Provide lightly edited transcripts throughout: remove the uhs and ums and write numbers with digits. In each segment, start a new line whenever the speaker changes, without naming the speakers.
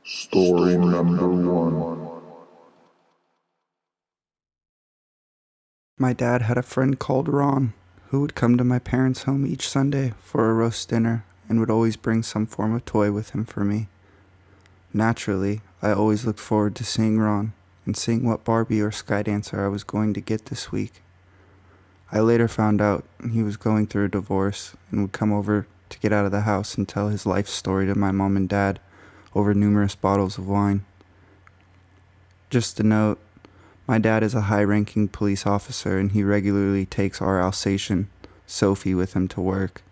Story number one.
My dad had a friend called Ron, who would come to my parents' home each Sunday for a roast dinner and would always bring some form of toy with him for me. Naturally, I always looked forward to seeing Ron and seeing what Barbie or Skydancer I was going to get this week. I later found out he was going through a divorce and would come over to get out of the house and tell his life story to my mom and dad over numerous bottles of wine. Just a note, my dad is a high-ranking police officer and he regularly takes our Alsatian, Sophie, with him to work.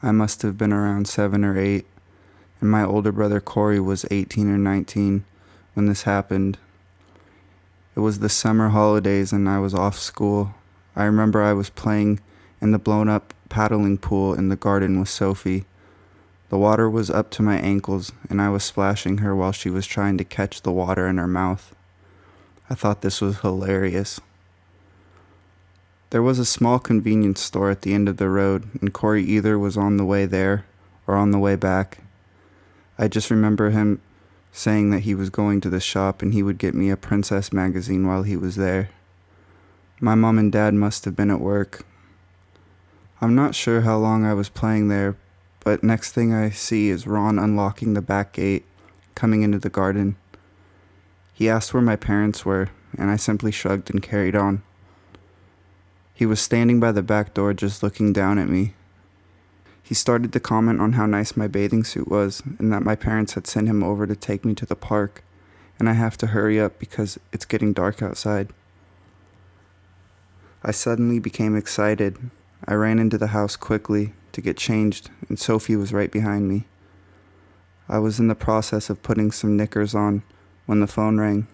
I must have been around 7 or 8, and my older brother Corey was 18 or 19 when this happened. It was the summer holidays and I was off school. I remember I was playing in the blown-up paddling pool in the garden with Sophie. The water was up to my ankles and I was splashing her while she was trying to catch the water in her mouth. I thought this was hilarious. There was a small convenience store at the end of the road, and Corey either was on the way there or on the way back. I just remember him saying that he was going to the shop and he would get me a princess magazine while he was there. My mom and dad must have been at work. I'm not sure how long I was playing there, but next thing I see is Ron unlocking the back gate, coming into the garden. He asked where my parents were, and I simply shrugged and carried on. He was standing by the back door just looking down at me. He started to comment on how nice my bathing suit was, and that my parents had sent him over to take me to the park, and I have to hurry up because it's getting dark outside. I suddenly became excited. I ran into the house quickly to get changed, and Sophie was right behind me. I was in the process of putting some knickers on when the phone rang.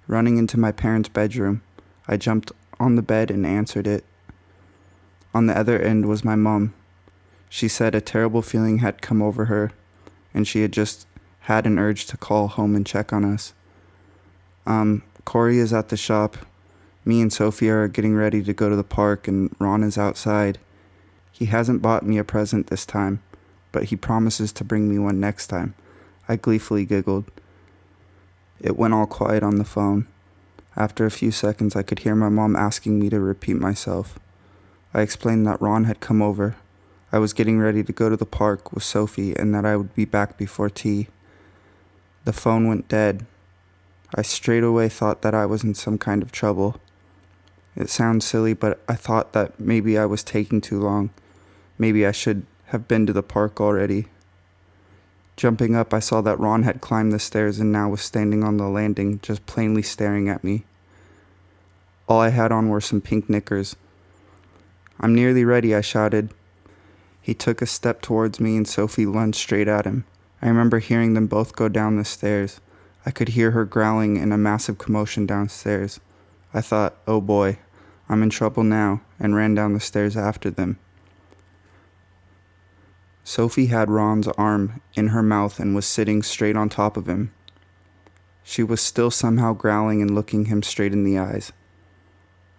Running into my parents' bedroom, I jumped on the bed and answered it. On the other end was my mom. She said a terrible feeling had come over her, and she had just had an urge to call home and check on us. Corey is at the shop. Me and Sophie are getting ready to go to the park, and Ron is outside. He hasn't bought me a present this time, but he promises to bring me one next time. I gleefully giggled. It went all quiet on the phone. After a few seconds, I could hear my mom asking me to repeat myself. I explained that Ron had come over. I was getting ready to go to the park with Sophie and that I would be back before tea. The phone went dead. I straight away thought that I was in some kind of trouble. It sounds silly, but I thought that maybe I was taking too long. Maybe I should have been to the park already. Jumping up, I saw that Ron had climbed the stairs and now was standing on the landing, just plainly staring at me. All I had on were some pink knickers. "I'm nearly ready," I shouted. He took a step towards me and Sophie lunged straight at him. I remember hearing them both go down the stairs. I could hear her growling in a massive commotion downstairs. I thought, oh boy, I'm in trouble now, and ran down the stairs after them. Sophie had Ron's arm in her mouth and was sitting straight on top of him. She was still somehow growling and looking him straight in the eyes.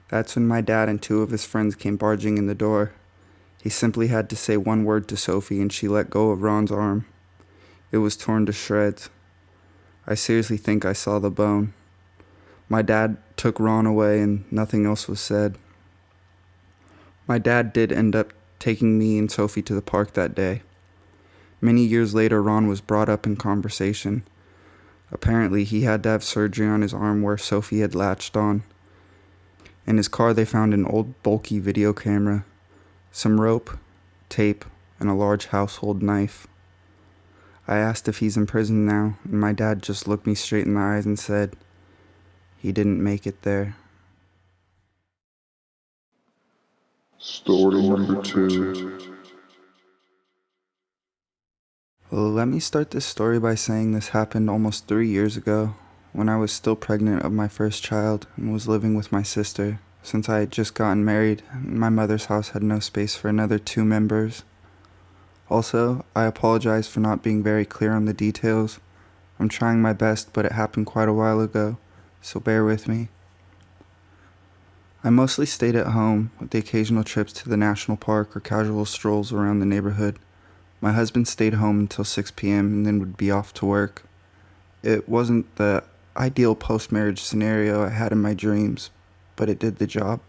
That's when my dad and 2 of his friends came barging in the door. He simply had to say one word to Sophie and she let go of Ron's arm. It was torn to shreds. I seriously think I saw the bone. My dad took Ron away and nothing else was said. My dad did end up taking me and Sophie to the park that day. Many years later, Ron was brought up in conversation. Apparently, he had to have surgery on his arm where Sophie had latched on. In his car, they found an old bulky video camera, some rope, tape, and a large household knife. I asked if he's in prison now, and my dad just looked me straight in the eyes and said, he didn't make it there.
Story number two.
Well, let me start this story by saying this happened almost 3 years ago, when I was still pregnant of my first child and was living with my sister, since I had just gotten married and my mother's house had no space for another 2 members. Also, I apologize for not being very clear on the details. I'm trying my best, but it happened quite a while ago, so bear with me. I mostly stayed at home, with the occasional trips to the national park or casual strolls around the neighborhood. My husband stayed home until 6 p.m. and then would be off to work. It wasn't the ideal post-marriage scenario I had in my dreams, but it did the job.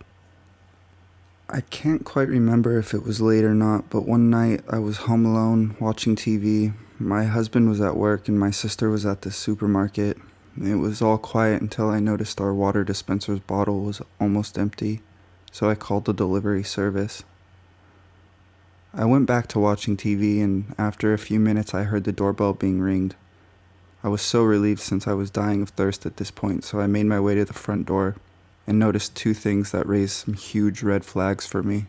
I can't quite remember if it was late or not, but one night I was home alone watching TV. My husband was at work and my sister was at the supermarket. It was all quiet until I noticed our water dispenser's bottle was almost empty, so I called the delivery service. I went back to watching TV, and after a few minutes I heard the doorbell being ringed. I was so relieved since I was dying of thirst at this point, so I made my way to the front door and noticed two things that raised some huge red flags for me.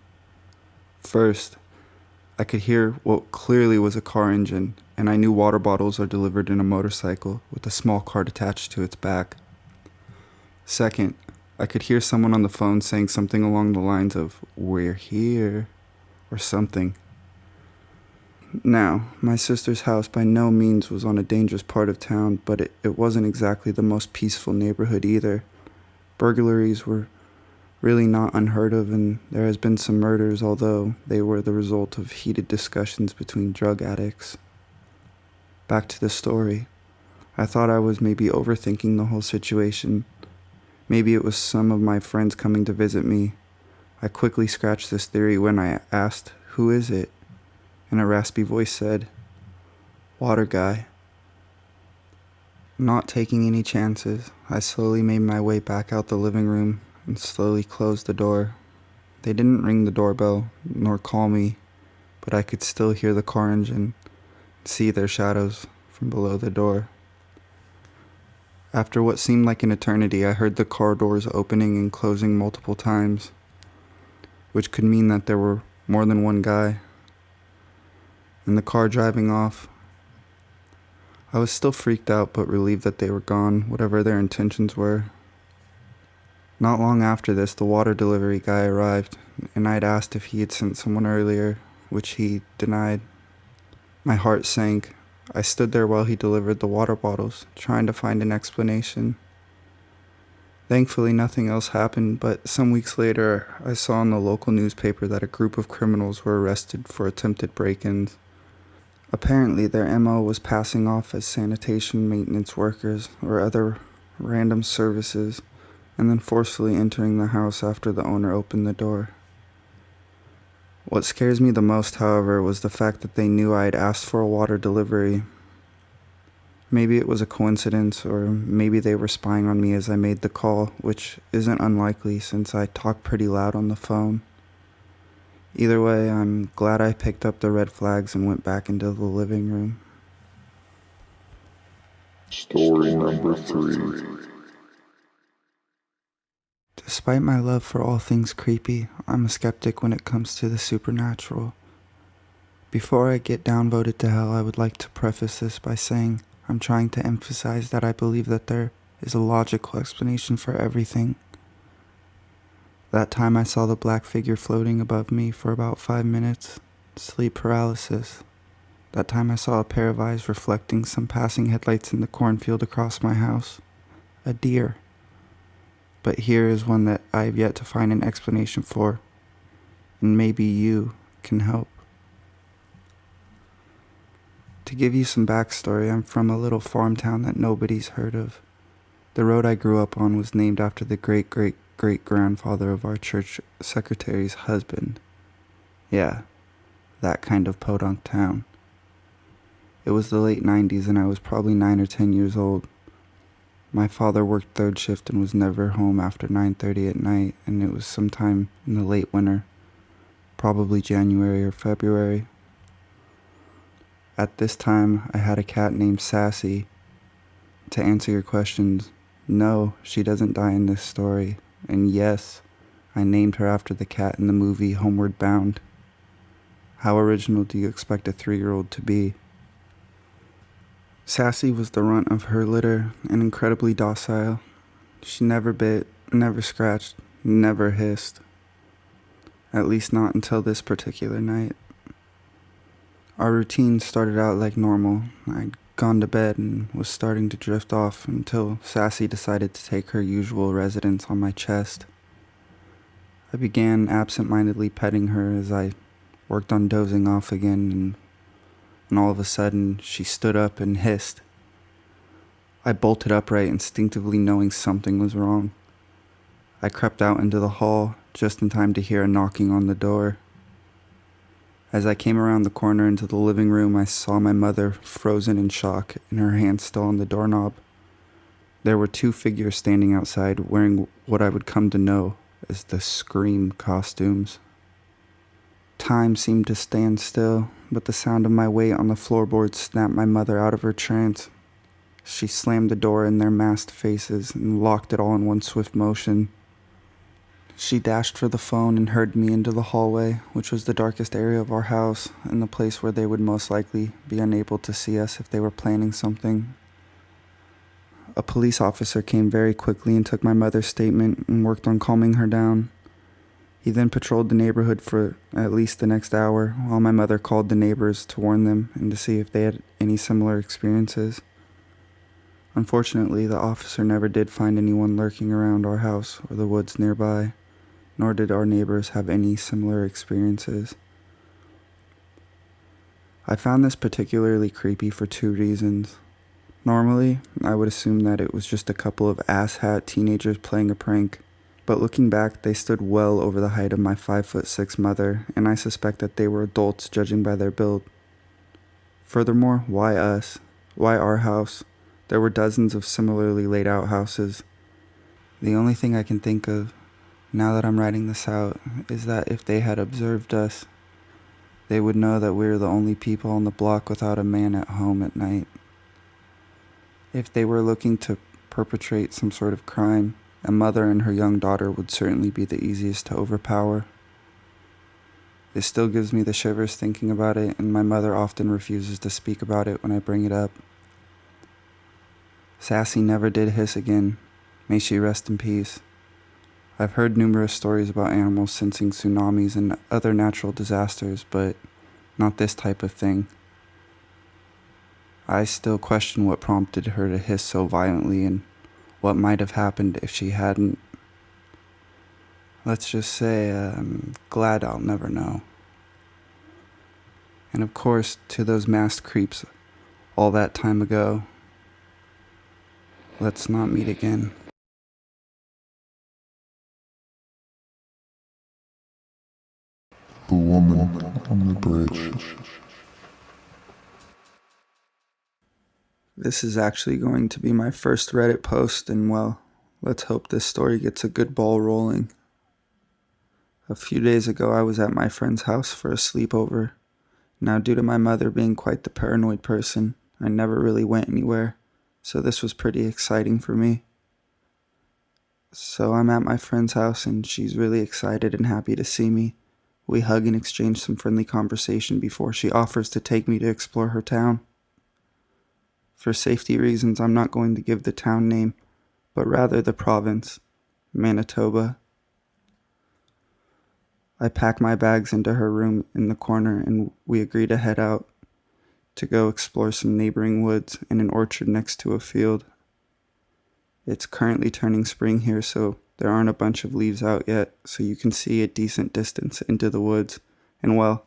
First, I could hear what clearly was a car engine, and I knew water bottles are delivered in a motorcycle with a small cart attached to its back. Second, I could hear someone on the phone saying something along the lines of, "We're here," or something. Now, my sister's house by no means was on a dangerous part of town, but it wasn't exactly the most peaceful neighborhood either. Burglaries were really not unheard of, and there has been some murders, although they were the result of heated discussions between drug addicts. Back to the story. I thought I was maybe overthinking the whole situation. Maybe it was some of my friends coming to visit me. I quickly scratched this theory when I asked, "Who is it?" And a raspy voice said, "Water guy." Not taking any chances, I slowly made my way back out the living room and slowly closed the door. They didn't ring the doorbell nor call me, but I could still hear the car engine and see their shadows from below the door. After what seemed like an eternity, I heard the car doors opening and closing multiple times, which could mean that there were more than one guy, and the car driving off. I was still freaked out, but relieved that they were gone, whatever their intentions were. Not long after this, the water delivery guy arrived, and I'd asked if he had sent someone earlier, which he denied. My heart sank. I stood there while he delivered the water bottles, trying to find an explanation. Thankfully, nothing else happened, but some weeks later, I saw in the local newspaper that a group of criminals were arrested for attempted break-ins. Apparently, their MO was passing off as sanitation maintenance workers or other random services, and then forcefully entering the house after the owner opened the door. What scares me the most, however, was the fact that they knew I had asked for a water delivery. Maybe it was a coincidence, or maybe they were spying on me as I made the call, which isn't unlikely since I talk pretty loud on the phone. Either way, I'm glad I picked up the red flags and went back into the living room.
Story number 3.
Despite my love for all things creepy, I'm a skeptic when it comes to the supernatural. Before I get downvoted to hell, I would like to preface this by saying I'm trying to emphasize that I believe that there is a logical explanation for everything. That time I saw the black figure floating above me for about 5 minutes, sleep paralysis. That time I saw a pair of eyes reflecting some passing headlights in the cornfield across my house. A deer. But here is one that I have yet to find an explanation for, and maybe you can help. To give you some backstory, I'm from a little farm town that nobody's heard of. The road I grew up on was named after the great-great-great-grandfather of our church secretary's husband. Yeah, that kind of podunk town. It was the late 90s and I was probably 9 or 10 years old. My father worked third shift and was never home after 9:30 at night, and it was sometime in the late winter, probably January or February. At this time, I had a cat named Sassy. To answer your questions, no, she doesn't die in this story, and yes, I named her after the cat in the movie Homeward Bound. How original do you expect a 3-year-old to be? Sassy was the runt of her litter and incredibly docile. She never bit, never scratched, never hissed. At least not until this particular night. Our routine started out like normal. I'd gone to bed and was starting to drift off until Sassy decided to take her usual residence on my chest. I began absent-mindedly petting her as I worked on dozing off again, and and all of a sudden she stood up and hissed. I bolted upright, instinctively knowing something was wrong. I crept out into the hall just in time to hear a knocking on the door. As I came around the corner into the living room, I saw my mother frozen in shock and her hand still on the doorknob. There were two figures standing outside wearing what I would come to know as the Scream costumes. Time seemed to stand still, but the sound of my weight on the floorboards snapped my mother out of her trance. She slammed the door in their masked faces and locked it all in one swift motion. She dashed for the phone and herded me into the hallway, which was the darkest area of our house and the place where they would most likely be unable to see us if they were planning something. A police officer came very quickly and took my mother's statement and worked on calming her down. He then patrolled the neighborhood for at least the next hour while my mother called the neighbors to warn them and to see if they had any similar experiences. Unfortunately, the officer never did find anyone lurking around our house or the woods nearby, nor did our neighbors have any similar experiences. I found this particularly creepy for two reasons. Normally, I would assume that it was just a couple of asshat teenagers playing a prank, but looking back, they stood well over the height of my 5'6" mother, and I suspect that they were adults judging by their build. Furthermore, why us? Why our house? There were dozens of similarly laid out houses. The only thing I can think of, now that I'm writing this out, is that if they had observed us, they would know that we were the only people on the block without a man at home at night. If they were looking to perpetrate some sort of crime, a mother and her young daughter would certainly be the easiest to overpower. It still gives me the shivers thinking about it, and my mother often refuses to speak about it when I bring it up. Sassy never did hiss again. May she rest in peace. I've heard numerous stories about animals sensing tsunamis and other natural disasters, but not this type of thing. I still question what prompted her to hiss so violently and what might have happened if she hadn't. Let's just say I'm glad I'll never know. And of course, to those masked creeps all that time ago, let's not meet again.
The woman on the bridge.
This is actually going to be my first Reddit post, and well, let's hope this story gets a good ball rolling. A few days ago, I was at my friend's house for a sleepover. Now, due to my mother being quite the paranoid person, I never really went anywhere, so this was pretty exciting for me. So I'm at my friend's house, and she's really excited and happy to see me. We hug and exchange some friendly conversation before she offers to take me to explore her town. For safety reasons, I'm not going to give the town name, but rather the province, Manitoba. I pack my bags into her room in the corner, and we agree to head out to go explore some neighboring woods and an orchard next to a field. It's currently turning spring here, so there aren't a bunch of leaves out yet, so you can see a decent distance into the woods. And well,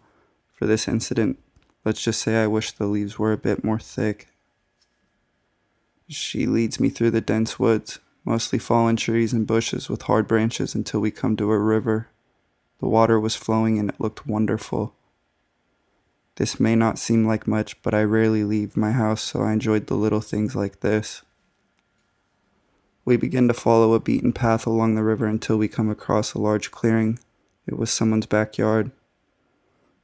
for this incident, let's just say I wish the leaves were a bit more thick. She leads me through the dense woods, mostly fallen trees and bushes with hard branches until we come to a river. The water was flowing and it looked wonderful. This may not seem like much, but I rarely leave my house, so I enjoyed the little things like this. We begin to follow a beaten path along the river until we come across a large clearing. It was someone's backyard.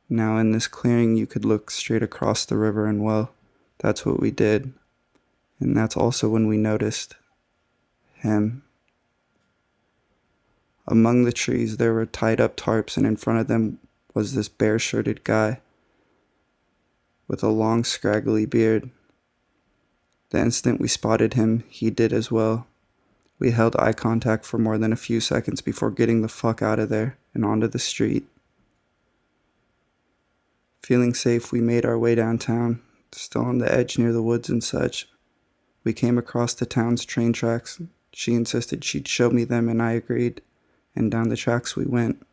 Now in this clearing you could look straight across the river, and well, that's what we did. And that's also when we noticed him. Among the trees there were tied up tarps, and in front of them was this bare-shirted guy with a long scraggly beard. The instant we spotted him, he did as well. We held eye contact for more than a few seconds before getting the fuck out of there and onto the street. Feeling safe, we made our way downtown, still on the edge near the woods and such. We came across the town's train tracks. She insisted she'd show me them, and I agreed, and down the tracks we went.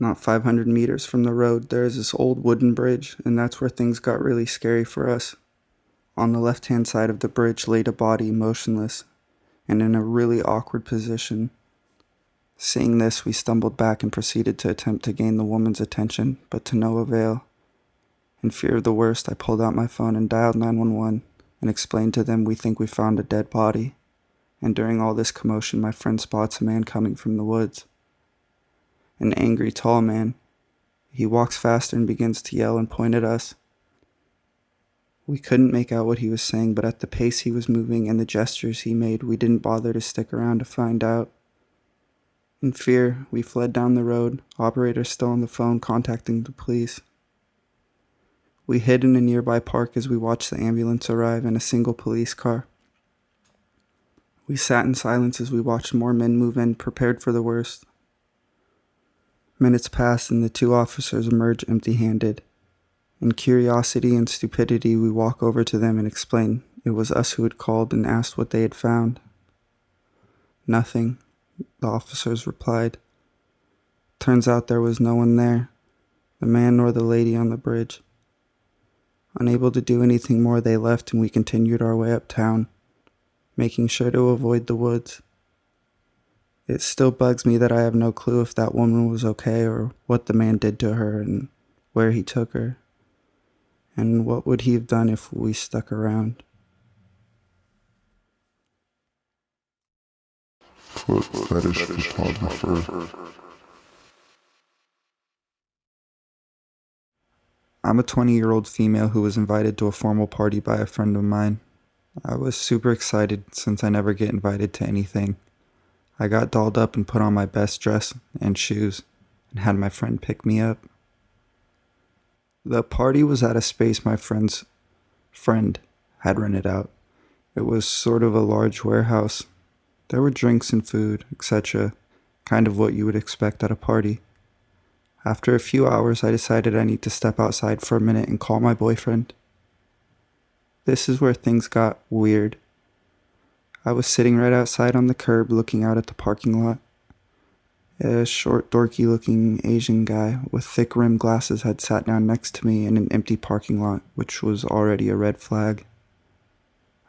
Not 500 meters from the road, there is this old wooden bridge, and that's where things got really scary for us. On the left-hand side of the bridge laid a body, motionless, and in a really awkward position. Seeing this, we stumbled back and proceeded to attempt to gain the woman's attention, but to no avail. In fear of the worst, I pulled out my phone and dialed 911 and explained to them we think we found a dead body. And during all this commotion, my friend spots a man coming from the woods. An angry, tall man. He walks faster and begins to yell and point at us. We couldn't make out what he was saying, but at the pace he was moving and the gestures he made, we didn't bother to stick around to find out. In fear, we fled down the road, operator still on the phone contacting the police. We hid in a nearby park as we watched the ambulance arrive and a single police car. We sat in silence as we watched more men move in, prepared for the worst. Minutes passed and the two officers emerged empty-handed. In curiosity and stupidity, we walk over to them and explain it was us who had called and asked what they had found. Nothing, the officers replied. Turns out there was no one there, the man nor the lady on the bridge. Unable to do anything more, they left and we continued our way uptown, making sure to avoid the woods. It still bugs me that I have no clue if that woman was okay or what the man did to her and where he took her. And what would he have done if we stuck around?
Foot fetish photographer.
I'm a 20-year-old female who was invited to a formal party by a friend of mine. I was super excited since I never get invited to anything. I got dolled up and put on my best dress and shoes and had my friend pick me up. The party was at a space my friend's friend had rented out. It was sort of a large warehouse. There were drinks and food, etc., kind of what you would expect at a party. After a few hours, I decided I need to step outside for a minute and call my boyfriend. This is where things got weird. I was sitting right outside on the curb looking out at the parking lot. A short, dorky-looking Asian guy with thick-rimmed glasses had sat down next to me in an empty parking lot, which was already a red flag.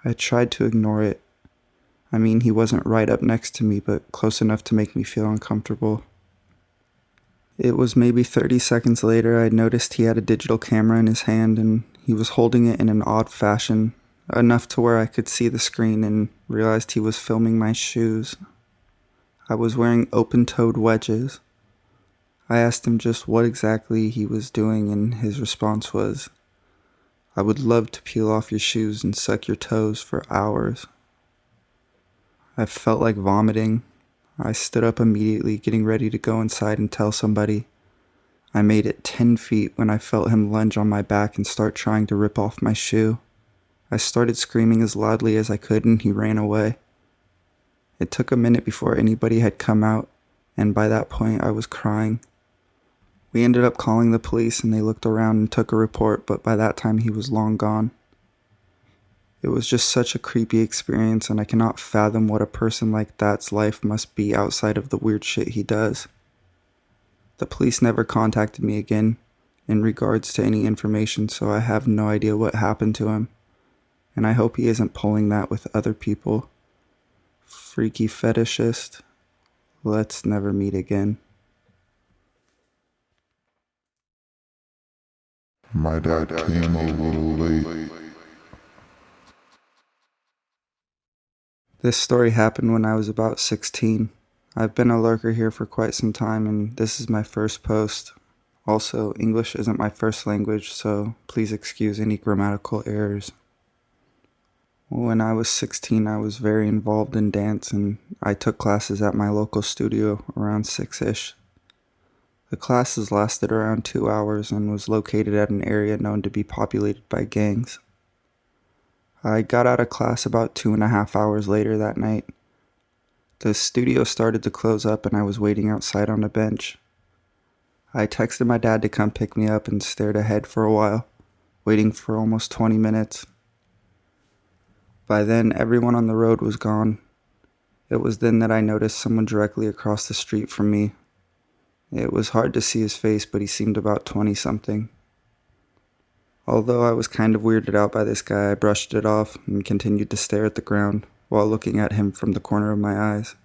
I tried to ignore it. I mean, he wasn't right up next to me, but close enough to make me feel uncomfortable. It was maybe 30 seconds later I noticed he had a digital camera in his hand and he was holding it in an odd fashion, enough to where I could see the screen and realized he was filming my shoes. I was wearing open-toed wedges. I asked him just what exactly he was doing and his response was, "I would love to peel off your shoes and suck your toes for hours." I felt like vomiting. I stood up immediately, getting ready to go inside and tell somebody. I made it 10 feet when I felt him lunge on my back and start trying to rip off my shoe. I started screaming as loudly as I could and he ran away. It took a minute before anybody had come out, and by that point I was crying. We ended up calling the police and they looked around and took a report, but by that time he was long gone. It was just such a creepy experience, and I cannot fathom what a person like that's life must be outside of the weird shit he does. The police never contacted me again in regards to any information, so I have no idea what happened to him, and I hope he isn't pulling that with other people. Freaky fetishist, let's never meet again.
My dad came a little late.
This story happened when I was about 16. I've been a lurker here for quite some time, and this is my first post. Also, English isn't my first language, so please excuse any grammatical errors. When I was 16, I was very involved in dance, and I took classes at my local studio around 6-ish. The classes lasted around 2 hours and was located at an area known to be populated by gangs. I got out of class about 2.5 hours later that night. The studio started to close up and I was waiting outside on a bench. I texted my dad to come pick me up and stared ahead for a while, waiting for almost 20 minutes. By then, everyone on the road was gone. It was then that I noticed someone directly across the street from me. It was hard to see his face, but he seemed about 20-something. Although I was kind of weirded out by this guy, I brushed it off and continued to stare at the ground while looking at him from the corner of my eyes.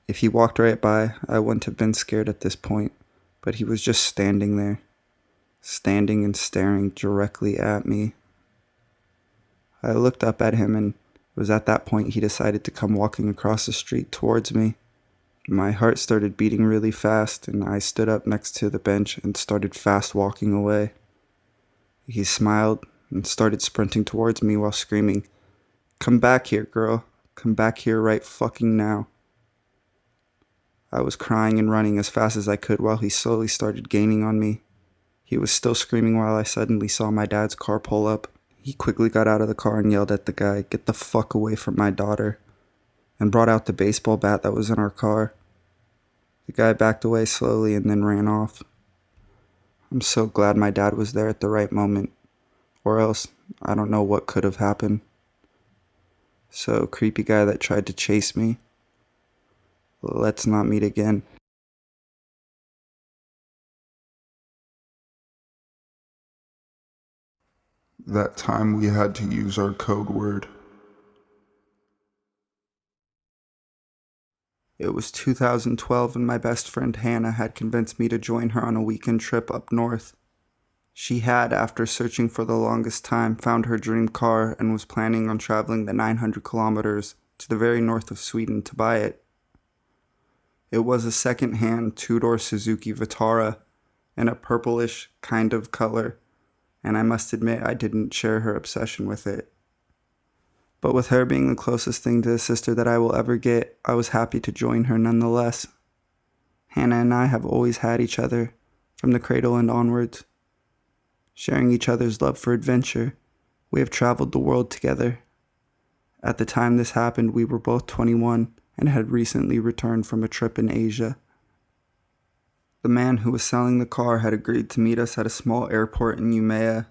If he walked right by, I wouldn't have been scared at this point, but he was just standing there, standing and staring directly at me. I looked up at him, and it was at that point he decided to come walking across the street towards me. My heart started beating really fast, and I stood up next to the bench and started fast walking away. He smiled and started sprinting towards me while screaming, "Come back here, girl. Come back here right fucking now." I was crying and running as fast as I could while he slowly started gaining on me. He was still screaming while I suddenly saw my dad's car pull up. He quickly got out of the car and yelled at the guy, "Get the fuck away from my daughter," and brought out the baseball bat that was in our car. The guy backed away slowly and then ran off. I'm so glad my dad was there at the right moment, or else I don't know what could have happened. So, creepy guy that tried to chase me, let's not meet again.
That time we had to use our code word.
It was 2012 and my best friend Hannah had convinced me to join her on a weekend trip up north. She had, after searching for the longest time, found her dream car and was planning on traveling the 900 kilometers to the very north of Sweden to buy it. It was a second-hand two-door Suzuki Vitara in a purplish kind of color, and I must admit I didn't share her obsession with it. But with her being the closest thing to a sister that I will ever get, I was happy to join her nonetheless. Hannah and I have always had each other, from the cradle and onwards. Sharing each other's love for adventure, we have traveled the world together. At the time this happened, we were both 21 and had recently returned from a trip in Asia. The man who was selling the car had agreed to meet us at a small airport in Umeå.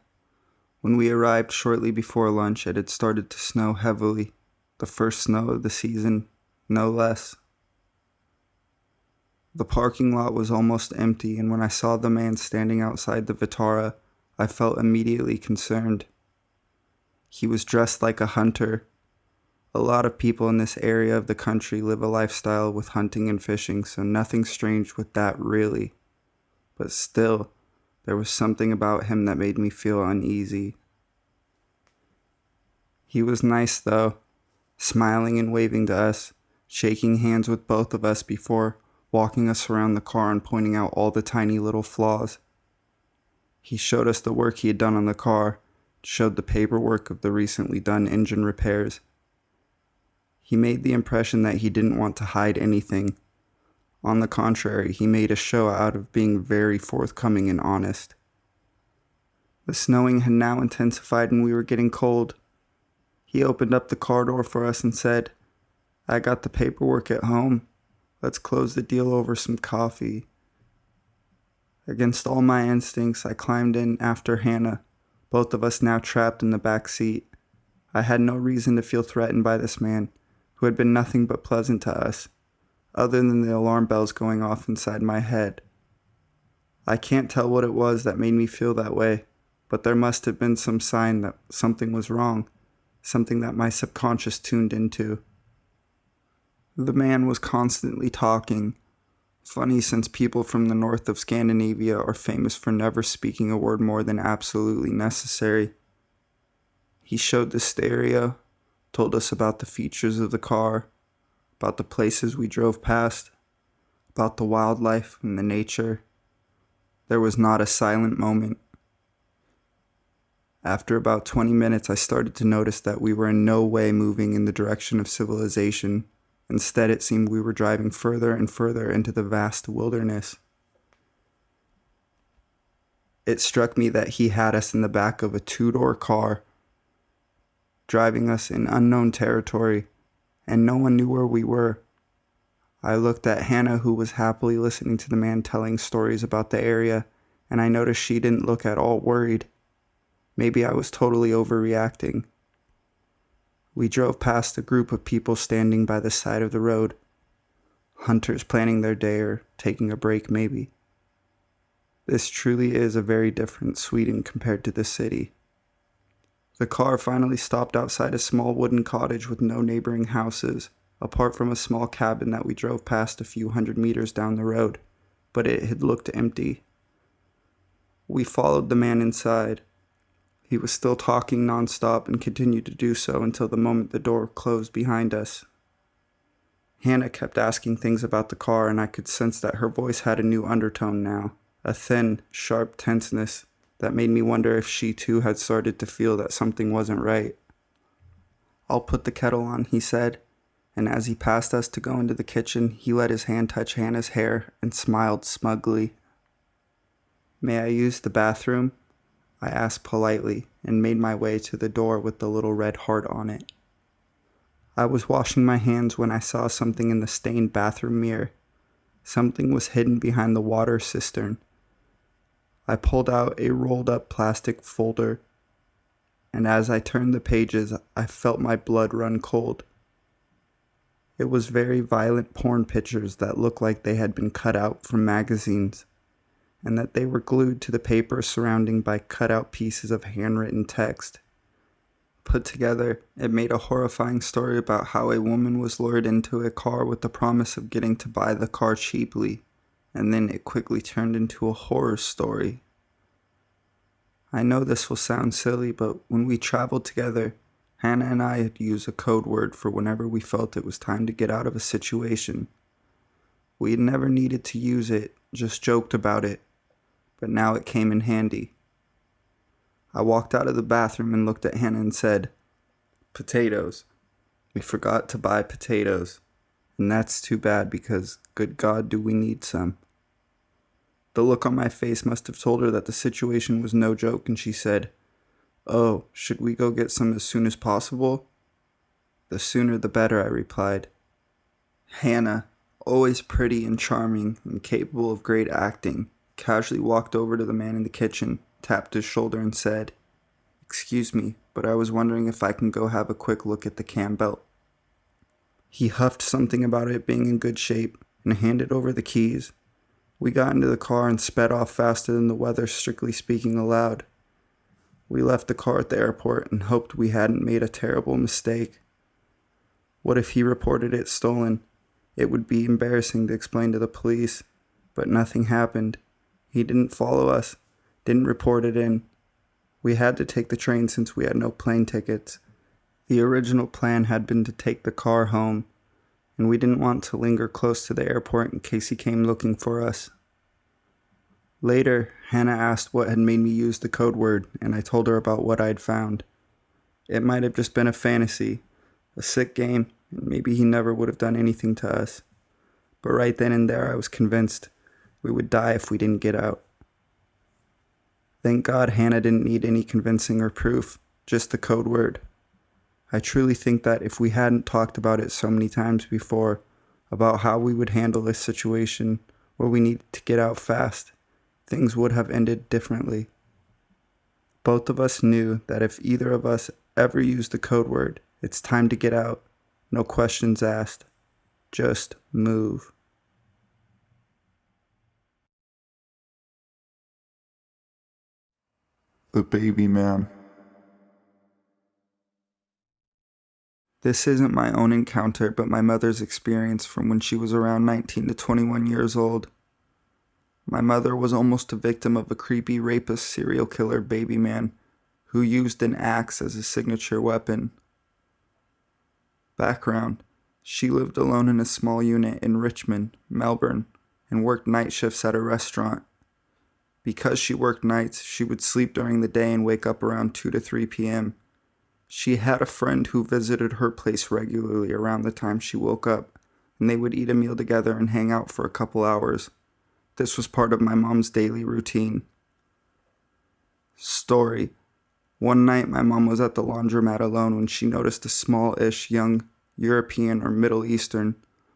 When we arrived shortly before lunch, it had started to snow heavily, the first snow of the season, no less. The parking lot was almost empty, and when I saw the man standing outside the Vitara, I felt immediately concerned. He was dressed like a hunter. A lot of people in this area of the country live a lifestyle with hunting and fishing, so nothing strange with that really. But still, there was something about him that made me feel uneasy. He was nice though, smiling and waving to us, shaking hands with both of us before walking us around the car and pointing out all the tiny little flaws. He showed us the work he had done on the car, showed the paperwork of the recently done engine repairs. He made the impression that he didn't want to hide anything. On the contrary, he made a show out of being very forthcoming and honest. The snowing had now intensified and we were getting cold. He opened up the car door for us and said, "I got the paperwork at home. Let's close the deal over some coffee." Against all my instincts, I climbed in after Hannah, both of us now trapped in the back seat. I had no reason to feel threatened by this man, who had been nothing but pleasant to us, other than the alarm bells going off inside my head. I can't tell what it was that made me feel that way, but there must have been some sign that something was wrong, something that my subconscious tuned into. The man was constantly talking. Funny, since people from the north of Scandinavia are famous for never speaking a word more than absolutely necessary. He showed the stereo, told us about the features of the car, about the places we drove past, about the wildlife and the nature. There was not a silent moment. After about 20 minutes, I started to notice that we were in no way moving in the direction of civilization. Instead, it seemed we were driving further and further into the vast wilderness. It struck me that he had us in the back of a two-door car, driving us in unknown territory, and no one knew where we were. I looked at Hannah, who was happily listening to the man telling stories about the area, and I noticed she didn't look at all worried. Maybe I was totally overreacting. We drove past a group of people standing by the side of the road. Hunters planning their day or taking a break maybe. This truly is a very different Sweden compared to the city. The car finally stopped outside a small wooden cottage with no neighboring houses, apart from a small cabin that we drove past a few hundred meters down the road, but it had looked empty. We followed the man inside. He was still talking nonstop and continued to do so until the moment the door closed behind us. Hannah kept asking things about the car, and I could sense that her voice had a new undertone now, a thin, sharp tenseness that made me wonder if she too had started to feel that something wasn't right. "I'll put the kettle on," he said, and as he passed us to go into the kitchen, he let his hand touch Hannah's hair and smiled smugly. "May I use the bathroom?" I asked politely and made my way to the door with the little red heart on it. I was washing my hands when I saw something in the stained bathroom mirror. Something was hidden behind the water cistern. I pulled out a rolled up plastic folder, and as I turned the pages, I felt my blood run cold. It was very violent porn pictures that looked like they had been cut out from magazines, and that they were glued to the paper surrounding by cut-out pieces of handwritten text. Put together, it made a horrifying story about how a woman was lured into a car with the promise of getting to buy the car cheaply, and then it quickly turned into a horror story. I know this will sound silly, but when we traveled together, Hannah and I had used a code word for whenever we felt it was time to get out of a situation. We had never needed to use it, just joked about it, but now it came in handy. I walked out of the bathroom and looked at Hannah and said, "Potatoes. We forgot to buy potatoes, and that's too bad because, good God, do we need some." The look on my face must have told her that the situation was no joke, and she said, "Oh, should we go get some as soon as possible?" "The sooner the better," I replied. Hannah, always pretty and charming and capable of great acting, casually walked over to the man in the kitchen, tapped his shoulder, and said, "Excuse me, but I was wondering if I can go have a quick look at the cam belt." He huffed something about it being in good shape and handed over the keys. We got into the car and sped off faster than the weather strictly speaking allowed. We left the car at the airport and hoped we hadn't made a terrible mistake. What if he reported it stolen? It would be embarrassing to explain to the police, but nothing happened. He didn't follow us, didn't report it in. We had to take the train since we had no plane tickets. The original plan had been to take the car home, and we didn't want to linger close to the airport in case he came looking for us. Later, Hannah asked what had made me use the code word, and I told her about what I'd found. It might have just been a fantasy, a sick game, and maybe he never would have done anything to us. But right then and there I was convinced we would die if we didn't get out. Thank God Hannah didn't need any convincing or proof, just the code word. I truly think that if we hadn't talked about it so many times before, about how we would handle this situation where we needed to get out fast, things would have ended differently. Both of us knew that if either of us ever used the code word, it's time to get out, no questions asked, just move.
The baby man.
This isn't my own encounter, but my mother's experience from when she was around 19 to 21 years old. My mother was almost a victim of a creepy rapist serial killer baby man who used an axe as his signature weapon. Background: she lived alone in a small unit in Richmond, Melbourne, and worked night shifts at a restaurant. Because she worked nights, she would sleep during the day and wake up around 2 to 3 p.m. She had a friend who visited her place regularly around the time she woke up, and they would eat a meal together and hang out for a couple hours. This was part of my mom's daily routine. Story: one night my mom was at the laundromat alone when she noticed a small-ish young European or Middle Eastern,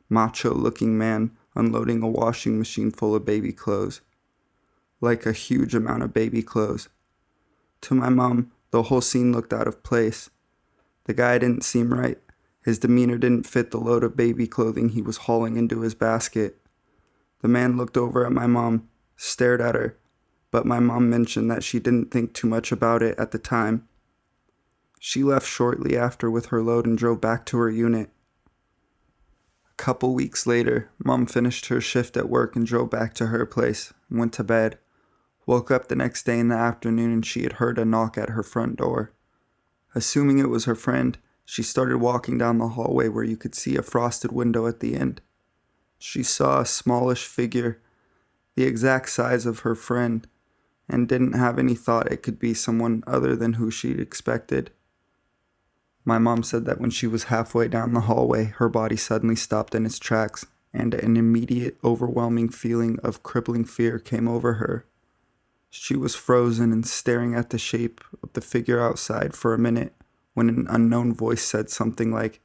macho-looking man unloading a washing machine full of baby clothes. Like a huge amount of baby clothes. To my mom, the whole scene looked out of place. The guy didn't seem right. His demeanor didn't fit the load of baby clothing he was hauling into his basket. The man looked over at my mom, stared at her, but my mom mentioned that she didn't think too much about it at the time. She left shortly after with her load and drove back to her unit. A couple weeks later, Mom finished her shift at work and drove back to her place and went to bed. Woke up the next day in the afternoon and she had heard a knock at her front door. Assuming it was her friend, she started walking down the hallway where you could see a frosted window at the end. She saw a smallish figure, the exact size of her friend, and didn't have any thought it could be someone other than who she'd expected. My mom said that when she was halfway down the hallway, her body suddenly stopped in its tracks, and an immediate, overwhelming feeling of crippling fear came over her. She was frozen and staring at the shape of the figure outside for a minute when an unknown voice said something like,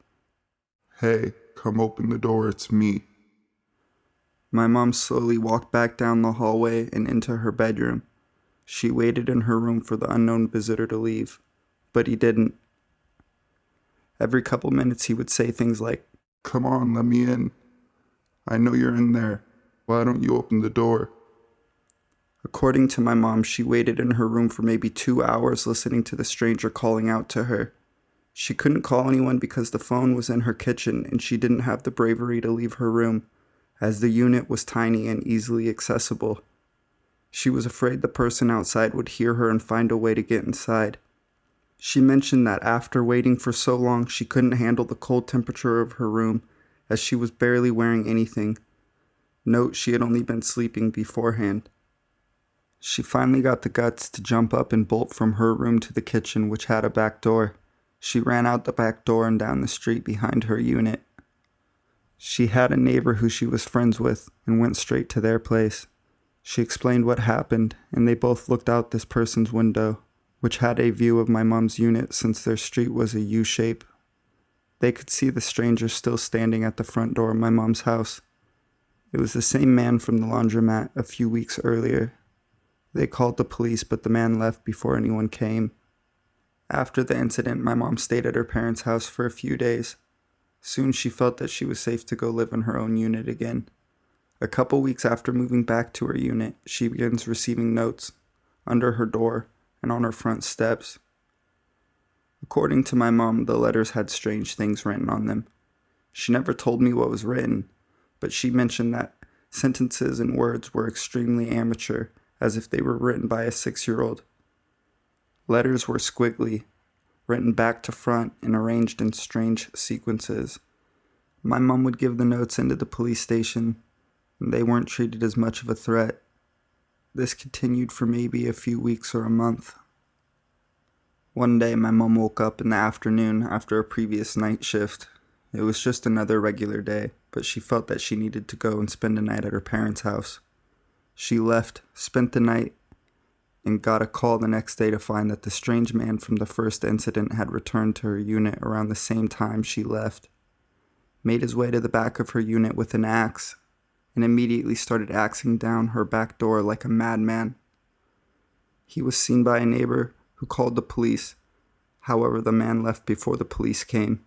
Hey, come open the door, it's me.
My mom slowly walked back down the hallway and into her bedroom. She waited in her room for the unknown visitor to leave, but he didn't. Every couple minutes he would say things like,
Come on, let me in. I know you're in there. Why don't you open the door?
According to my mom, she waited in her room for maybe 2 hours listening to the stranger calling out to her. She couldn't call anyone because the phone was in her kitchen and she didn't have the bravery to leave her room, as the unit was tiny and easily accessible. She was afraid the person outside would hear her and find a way to get inside. She mentioned that after waiting for so long, she couldn't handle the cold temperature of her room, as she was barely wearing anything. Note, she had only been sleeping beforehand. She finally got the guts to jump up and bolt from her room to the kitchen, which had a back door. She ran out the back door and down the street behind her unit. She had a neighbor who she was friends with and went straight to their place. She explained what happened, and they both looked out this person's window, which had a view of my mom's unit since their street was a U-shape. They could see the stranger still standing at the front door of my mom's house. It was the same man from the laundromat a few weeks earlier. They called the police, but the man left before anyone came. After the incident, my mom stayed at her parents' house for a few days. Soon she felt that she was safe to go live in her own unit again. A couple weeks after moving back to her unit, she begins receiving notes under her door and on her front steps. According to my mom, the letters had strange things written on them. She never told me what was written, but she mentioned that sentences and words were extremely amateur, as if they were written by a 6-year-old. Letters were squiggly, written back to front and arranged in strange sequences. My mom would give the notes into the police station, and they weren't treated as much of a threat. This continued for maybe a few weeks or a month. One day, my mom woke up in the afternoon after a previous night shift. It was just another regular day, but she felt that she needed to go and spend a night at her parents' house. She left, spent the night, and got a call the next day to find that the strange man from the first incident had returned to her unit around the same time she left, made his way to the back of her unit with an axe, and immediately started axing down her back door like a madman. He was seen by a neighbor who called the police. However, the man left before the police came.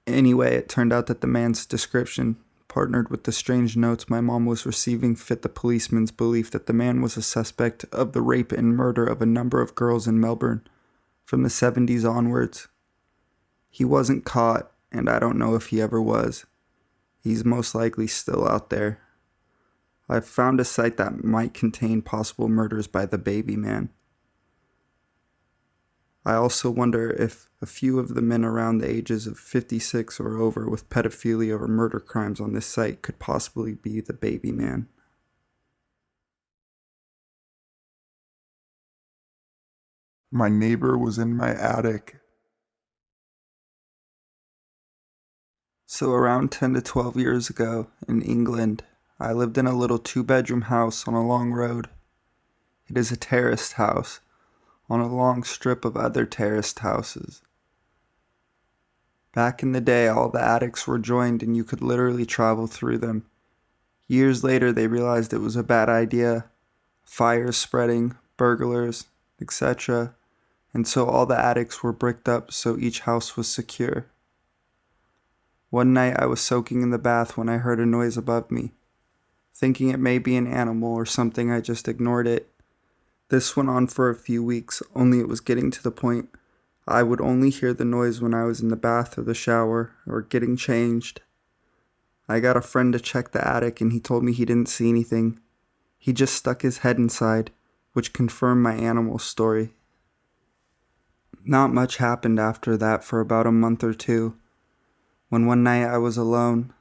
Anyway, it turned out that the man's description, partnered with the strange notes my mom was receiving, fit the policeman's belief that the man was a suspect of the rape and murder of a number of girls in Melbourne from the 70s onwards. He wasn't caught, and I don't know if he ever was. He's most likely still out there. I've found a site that might contain possible murders by the baby man. I also wonder if a few of the men around the ages of 56 or over with pedophilia or murder crimes on this site could possibly be the baby man.
My neighbor was in my attic.
So around 10 to 12 years ago, in England, I lived in a little 2-bedroom house on a long road. It is a terraced house, on a long strip of other terraced houses. Back in the day, all the attics were joined and you could literally travel through them. Years later, they realized it was a bad idea. Fires spreading, burglars, etc. And so all the attics were bricked up so each house was secure. One night I was soaking in the bath when I heard a noise above me. Thinking it may be an animal or something, I just ignored it. This went on for a few weeks, only it was getting to the point I would only hear the noise when I was in the bath or the shower or getting changed. I got a friend to check the attic and he told me he didn't see anything. He just stuck his head inside, which confirmed my animal story. Not much happened after that for about a month or two. When one night I was alone,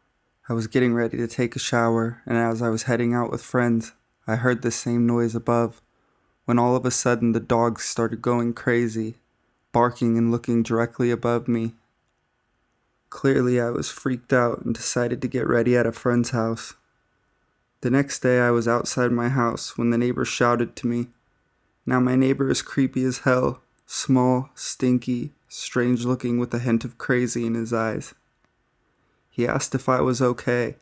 I was getting ready to take a shower, and as I was heading out with friends, I heard the same noise above, when all of a sudden the dogs started going crazy, barking and looking directly above me. Clearly I was freaked out and decided to get ready at a friend's house. The next day I was outside my house when the neighbor shouted to me. Now my neighbor is creepy as hell, small, stinky, strange looking with a hint of crazy in his eyes. He asked if I was okay.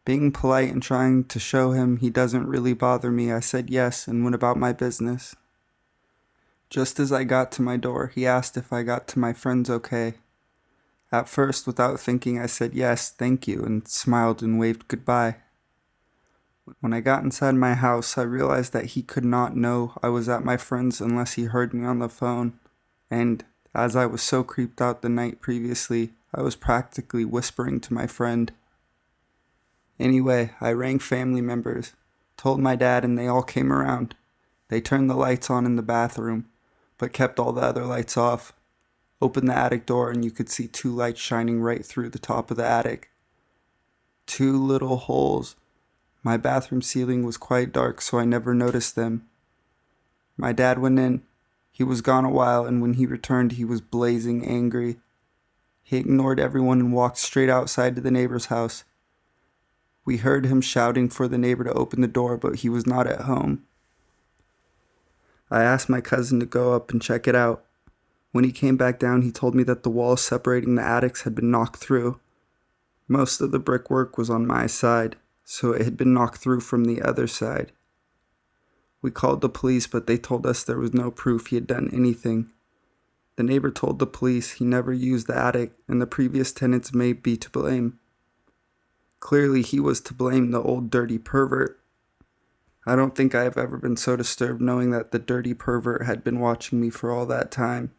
Being polite and trying to show him he doesn't really bother me, I said yes and went about my business. Just as I got to my door, he asked if I got to my friends okay. At first, without thinking, I said yes, thank you, and smiled and waved goodbye. When I got inside my house, I realized that he could not know I was at my friend's unless he heard me on the phone, and as I was so creeped out the night previously, I was practically whispering to my friend. Anyway, I rang family members, told my dad, and they all came around. They turned the lights on in the bathroom, but kept all the other lights off. Opened the attic door and you could see 2 lights shining right through the top of the attic. 2 little holes. My bathroom ceiling was quite dark, so I never noticed them. My dad went in. He was gone a while, and when he returned, he was blazing angry. He ignored everyone and walked straight outside to the neighbor's house. We heard him shouting for the neighbor to open the door, but he was not at home. I asked my cousin to go up and check it out. When he came back down, he told me that the walls separating the attics had been knocked through. Most of the brickwork was on my side, so it had been knocked through from the other side. We called the police, but they told us there was no proof he had done anything. The neighbor told the police he never used the attic, and the previous tenants may be to blame. Clearly, he was to blame, the old dirty pervert. I don't think I have ever been so disturbed knowing that the dirty pervert had been watching me for all that time.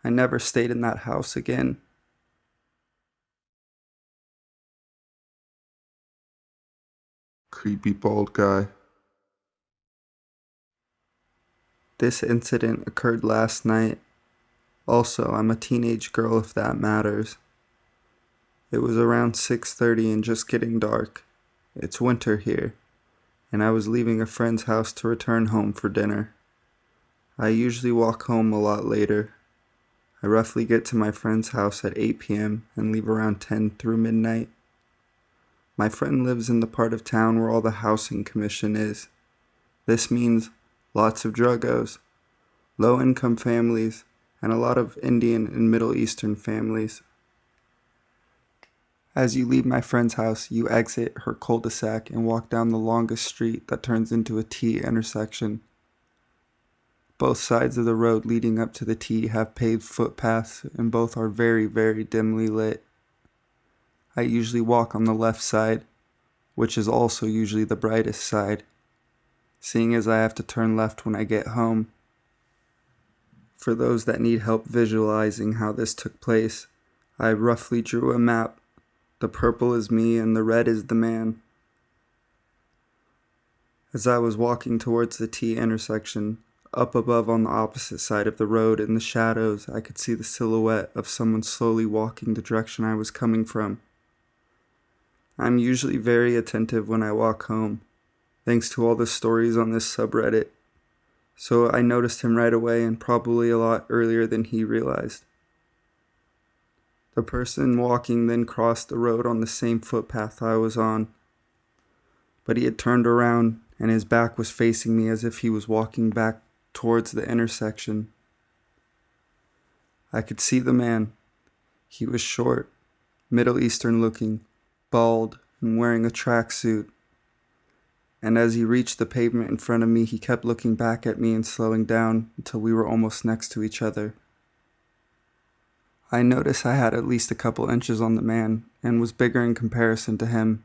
I never stayed in that house again.
Creepy bald guy.
This incident occurred last night. Also, I'm a teenage girl if that matters. It was around 6:30 and just getting dark. It's winter here, and I was leaving a friend's house to return home for dinner. I usually walk home a lot later. I roughly get to my friend's house at 8 p.m. and leave around 10 through midnight. My friend lives in the part of town where all the housing commission is. This means lots of druggos, low-income families, and a lot of Indian and Middle Eastern families. As you leave my friend's house, you exit her cul-de-sac and walk down the longest street that turns into a T intersection. Both sides of the road leading up to the T have paved footpaths, and both are very, very dimly lit. I usually walk on the left side, which is also usually the brightest side, seeing as I have to turn left when I get home. For those that need help visualizing how this took place, I roughly drew a map. The purple is me and the red is the man. As I was walking towards the T intersection, up above on the opposite side of the road in the shadows, I could see the silhouette of someone slowly walking the direction I was coming from. I'm usually very attentive when I walk home, thanks to all the stories on this subreddit, so I noticed him right away and probably a lot earlier than he realized. The person walking then crossed the road on the same footpath I was on, but he had turned around and his back was facing me as if he was walking back towards the intersection. I could see the man. He was short, Middle Eastern looking, bald, and wearing a tracksuit. And as he reached the pavement in front of me, he kept looking back at me and slowing down until we were almost next to each other. I noticed I had at least a couple inches on the man and was bigger in comparison to him.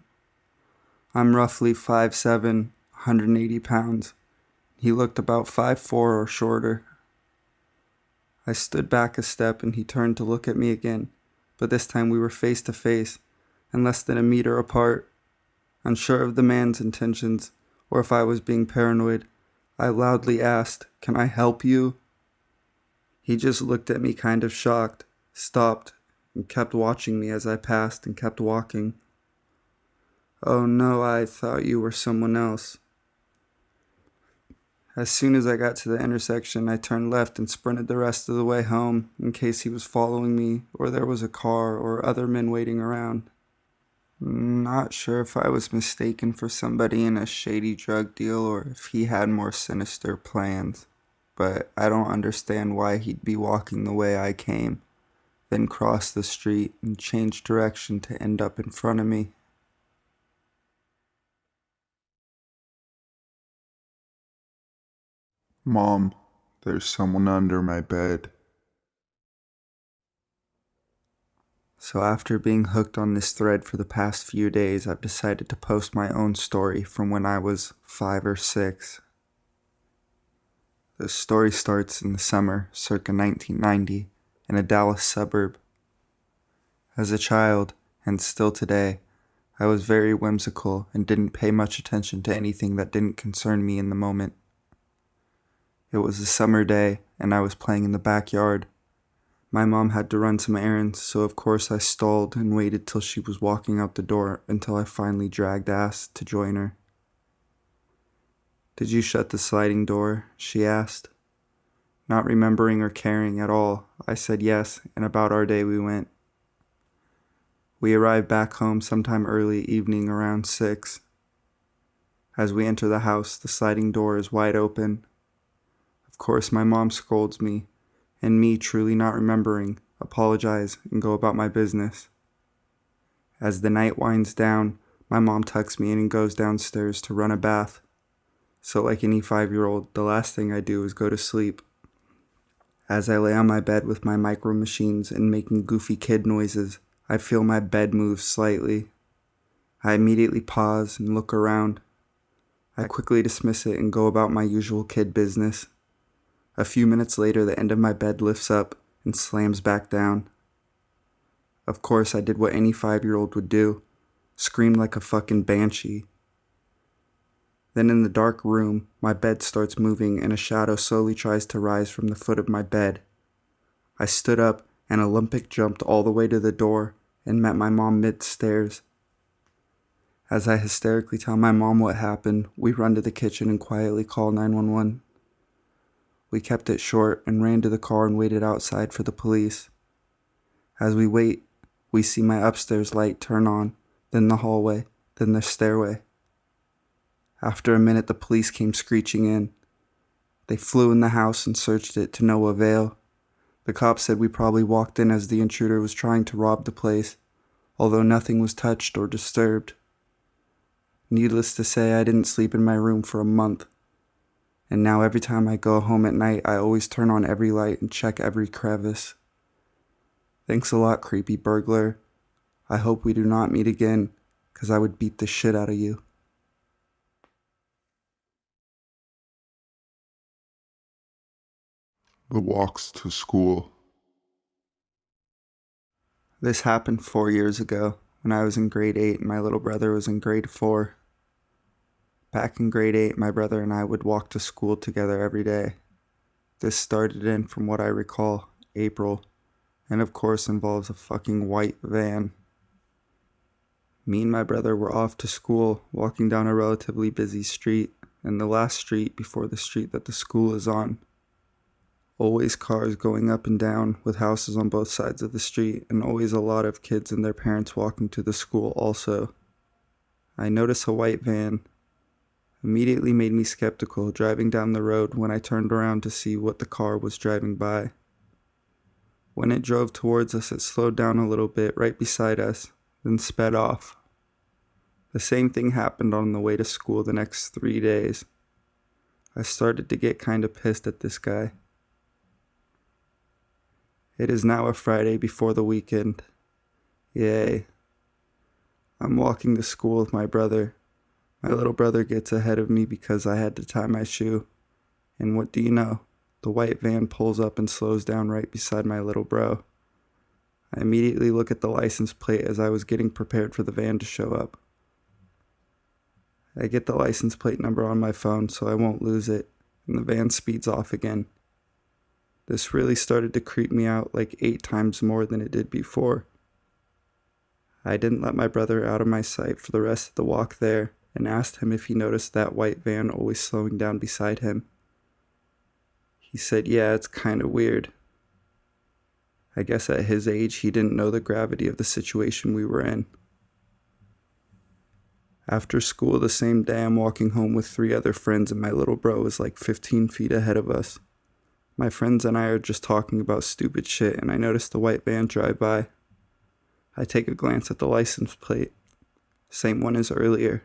I'm roughly 5'7", 180 pounds. He looked about 5'4" or shorter. I stood back a step and he turned to look at me again, but this time we were face to face and less than a meter apart. Unsure of the man's intentions or if I was being paranoid, I loudly asked, "Can I help you?" He just looked at me kind of shocked, stopped, and kept watching me as I passed and kept walking. "Oh no, I thought you were someone else." As soon as I got to the intersection, I turned left and sprinted the rest of the way home in case he was following me or there was a car or other men waiting around. Not sure if I was mistaken for somebody in a shady drug deal or if he had more sinister plans, but I don't understand why he'd be walking the way I came, then cross the street and change direction to end up in front of me.
Mom, there's someone under my bed.
So after being hooked on this thread for the past few days, I've decided to post my own story from when I was 5 or 6. The story starts in the summer, circa 1990, in a Dallas suburb. As a child, and still today, I was very whimsical and didn't pay much attention to anything that didn't concern me in the moment. It was a summer day, and I was playing in the backyard. My mom had to run some errands, so of course I stalled and waited till she was walking out the door until I finally dragged ass to join her. "Did you shut the sliding door?" she asked. Not remembering or caring at all, I said yes, and about our day we went. We arrived back home sometime early evening around 6. As we enter the house, the sliding door is wide open. Of course, my mom scolds me, and me, truly not remembering, apologize and go about my business. As the night winds down, my mom tucks me in and goes downstairs to run a bath. So like any 5-year-old, the last thing I do is go to sleep. As I lay on my bed with my micro machines and making goofy kid noises, I feel my bed move slightly. I immediately pause and look around. I quickly dismiss it and go about my usual kid business. A few minutes later, the end of my bed lifts up and slams back down. Of course, I did what any 5-year-old would do, screamed like a fucking banshee. Then in the dark room, my bed starts moving and a shadow slowly tries to rise from the foot of my bed. I stood up and Olympic jumped all the way to the door and met my mom mid-stairs. As I hysterically tell my mom what happened, we run to the kitchen and quietly call 911. We kept it short and ran to the car and waited outside for the police. As we wait, we see my upstairs light turn on, then the hallway, then the stairway. After a minute, the police came screeching in. They flew in the house and searched it to no avail. The cops said we probably walked in as the intruder was trying to rob the place, although nothing was touched or disturbed. Needless to say, I didn't sleep in my room for a month. And now every time I go home at night, I always turn on every light and check every crevice. Thanks a lot, creepy burglar. I hope we do not meet again, 'cause I would beat the shit out of you.
The walks to school.
This happened 4 years ago, when I was in grade 8 and my little brother was in grade 4. Back in grade 8, my brother and I would walk to school together every day. This started in, from what I recall, April, and of course involves a fucking white van. Me and my brother were off to school, walking down a relatively busy street, and the last street before the street that the school is on. Always cars going up and down, with houses on both sides of the street, and always a lot of kids and their parents walking to the school also. I noticed a white van. Immediately made me skeptical driving down the road when I turned around to see what the car was driving by. When it drove towards us, it slowed down a little bit right beside us, then sped off. The same thing happened on the way to school the next 3 days. I started to get kind of pissed at this guy. It is now a Friday before the weekend. Yay. I'm walking to school with my brother. My little brother gets ahead of me because I had to tie my shoe. And what do you know? The white van pulls up and slows down right beside my little bro. I immediately look at the license plate as I was getting prepared for the van to show up. I get the license plate number on my phone so I won't lose it, and the van speeds off again. This really started to creep me out like 8 times more than it did before. I didn't let my brother out of my sight for the rest of the walk there and asked him if he noticed that white van always slowing down beside him. He said, yeah, it's kind of weird. I guess at his age he didn't know the gravity of the situation we were in. After school the same day, I'm walking home with 3 other friends and my little bro is like 15 feet ahead of us. My friends and I are just talking about stupid shit and I notice the white van drive by. I take a glance at the license plate. Same one as earlier.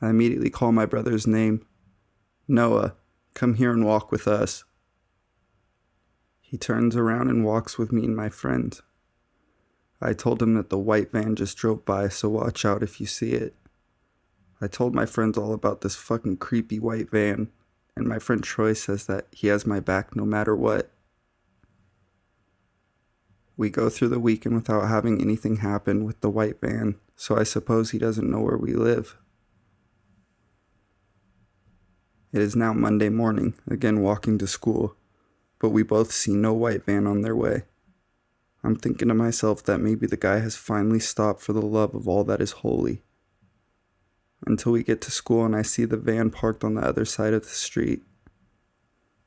I immediately call my brother's name. Noah, come here and walk with us. He turns around and walks with me and my friends. I told him that the white van just drove by, so watch out if you see it. I told my friends all about this fucking creepy white van, and my friend Troy says that he has my back no matter what. We go through the weekend without having anything happen with the white van, so I suppose he doesn't know where we live. It is now Monday morning, again walking to school, but we both see no white van on their way. I'm thinking to myself that maybe the guy has finally stopped for the love of all that is holy. Until we get to school and I see the van parked on the other side of the street.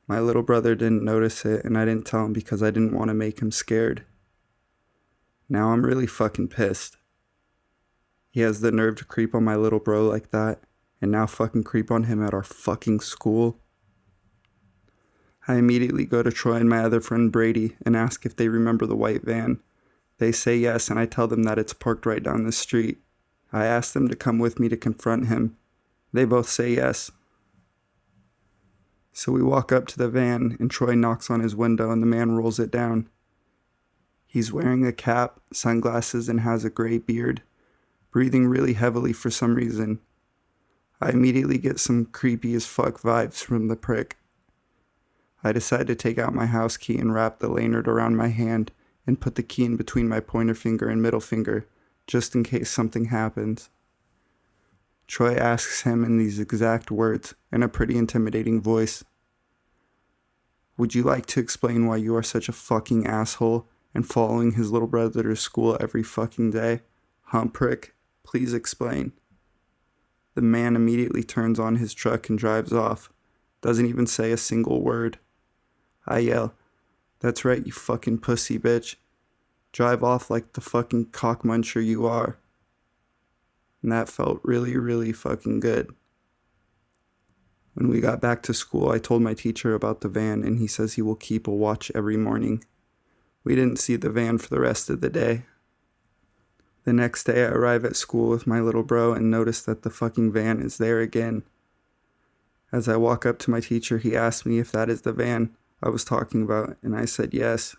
My little brother didn't notice it and I didn't tell him because I didn't want to make him scared. Now I'm really fucking pissed. He has the nerve to creep on my little bro like that, and now fucking creep on him at our fucking school. I immediately go to Troy and my other friend Brady and ask if they remember the white van. They say yes, and I tell them that it's parked right down the street. I ask them to come with me to confront him. They both say yes. So we walk up to the van, and Troy knocks on his window, and the man rolls it down. He's wearing a cap, sunglasses, and has a gray beard, breathing really heavily for some reason. I immediately get some creepy as fuck vibes from the prick. I decide to take out my house key and wrap the lanyard around my hand and put the key in between my pointer finger and middle finger, just in case something happens. Troy asks him in these exact words, in a pretty intimidating voice. Would you like to explain why you are such a fucking asshole and following his little brother to school every fucking day? Huh, prick? Please explain. The man immediately turns on his truck and drives off. Doesn't even say a single word. I yell, that's right, you fucking pussy bitch. Drive off like the fucking cockmuncher you are. And that felt really, really fucking good. When we got back to school, I told my teacher about the van and he says he will keep a watch every morning. We didn't see the van for the rest of the day. The next day I arrive at school with my little bro and notice that the fucking van is there again. As I walk up to my teacher, he asked me if that is the van I was talking about, and I said yes.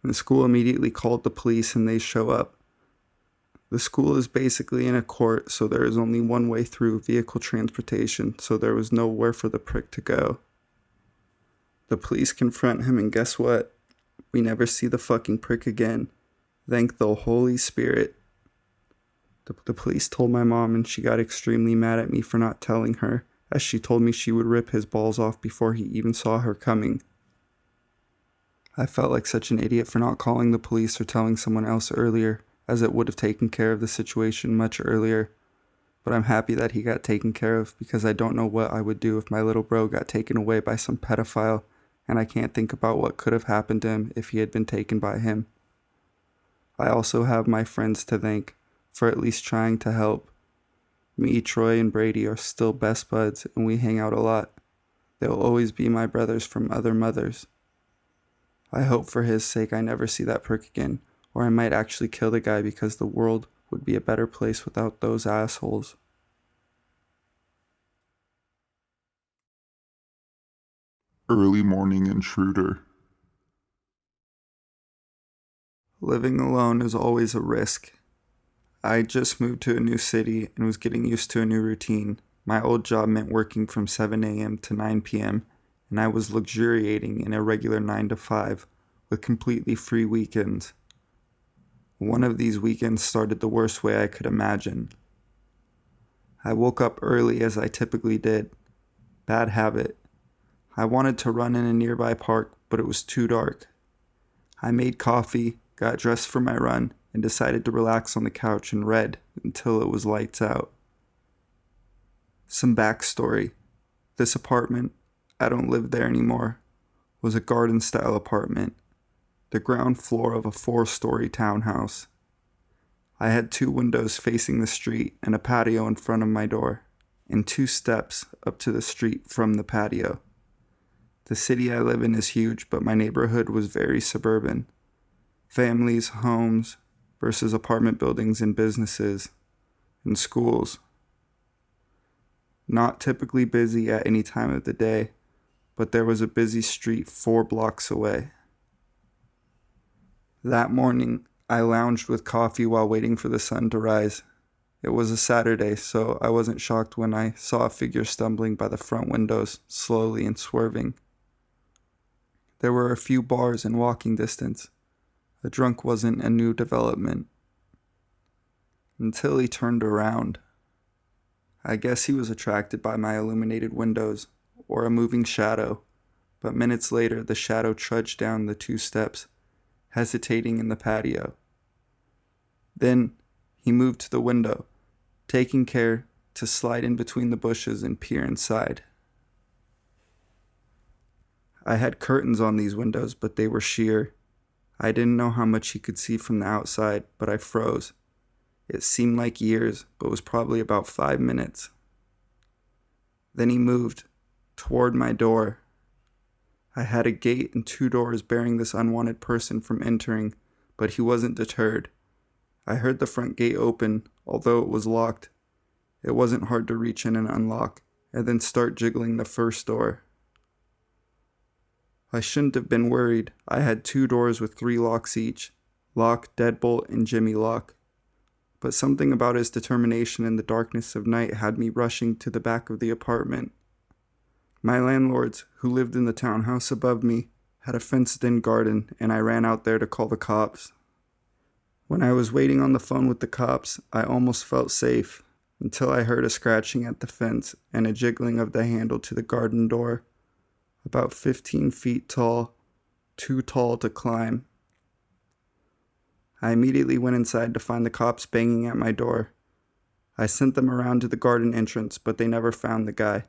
And the school immediately called the police and they show up. The school is basically in a court, so there is only one way through vehicle transportation, so there was nowhere for the prick to go. The police confront him and guess what? We never see the fucking prick again. Thank the Holy Spirit. The police told my mom and she got extremely mad at me for not telling her, as she told me she would rip his balls off before he even saw her coming. I felt like such an idiot for not calling the police or telling someone else earlier, as it would have taken care of the situation much earlier. But I'm happy that he got taken care of because I don't know what I would do if my little bro got taken away by some pedophile, and I can't think about what could have happened to him if he had been taken by him. I also have my friends to thank for at least trying to help. Me, Troy, and Brady are still best buds, and we hang out a lot. They will always be my brothers from other mothers. I hope for his sake I never see that prick again, or I might actually kill the guy because the world would be a better place without those assholes.
Early morning intruder.
Living alone is always a risk. I just moved to a new city and was getting used to a new routine. My old job meant working from 7 a.m. to 9 p.m., and I was luxuriating in a regular 9 to 5 with completely free weekends. One of these weekends started the worst way I could imagine. I woke up early as I typically did. Bad habit. I wanted to run in a nearby park, but it was too dark. I made coffee, got dressed for my run, and decided to relax on the couch and read until it was lights out. Some backstory. This apartment, I don't live there anymore, was a garden-style apartment, the ground floor of a 4-story townhouse. I had 2 windows facing the street and a patio in front of my door, and 2 steps up to the street from the patio. The city I live in is huge, but my neighborhood was very suburban. Families, homes, versus apartment buildings and businesses and schools. Not typically busy at any time of the day, but there was a busy street 4 blocks away. That morning, I lounged with coffee while waiting for the sun to rise. It was a Saturday, so I wasn't shocked when I saw a figure stumbling by the front windows, slowly and swerving. There were a few bars in walking distance. A drunk wasn't a new development. Until he turned around. I guess he was attracted by my illuminated windows, or a moving shadow, but minutes later the shadow trudged down the 2 steps, hesitating in the patio. Then he moved to the window, taking care to slide in between the bushes and peer inside. I had curtains on these windows, but they were sheer. I didn't know how much he could see from the outside, but I froze. It seemed like years, but was probably about 5 minutes. Then he moved toward my door. I had a gate and 2 doors bearing this unwanted person from entering, but he wasn't deterred. I heard the front gate open, although it was locked. It wasn't hard to reach in and unlock, and then start jiggling the first door. I shouldn't have been worried. I had 2 doors with 3 locks each. Lock, deadbolt, and jimmy lock. But something about his determination in the darkness of night had me rushing to the back of the apartment. My landlords, who lived in the townhouse above me, had a fenced-in garden, and I ran out there to call the cops. When I was waiting on the phone with the cops, I almost felt safe, until I heard a scratching at the fence and a jiggling of the handle to the garden door. About 15 feet tall, too tall to climb. I immediately went inside to find the cops banging at my door. I sent them around to the garden entrance, but they never found the guy.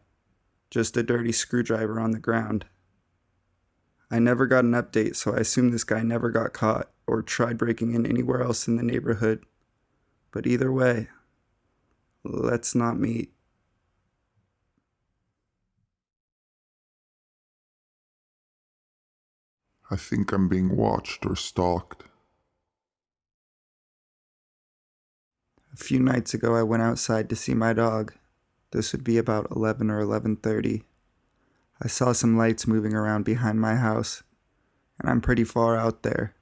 Just a dirty screwdriver on the ground. I never got an update, so I assume this guy never got caught or tried breaking in anywhere else in the neighborhood. But either way, let's not meet.
I think I'm being watched or stalked.
A few nights ago I went outside to see my dog. This would be about 11 or 11:30. I saw some lights moving around behind my house, and I'm pretty far out there.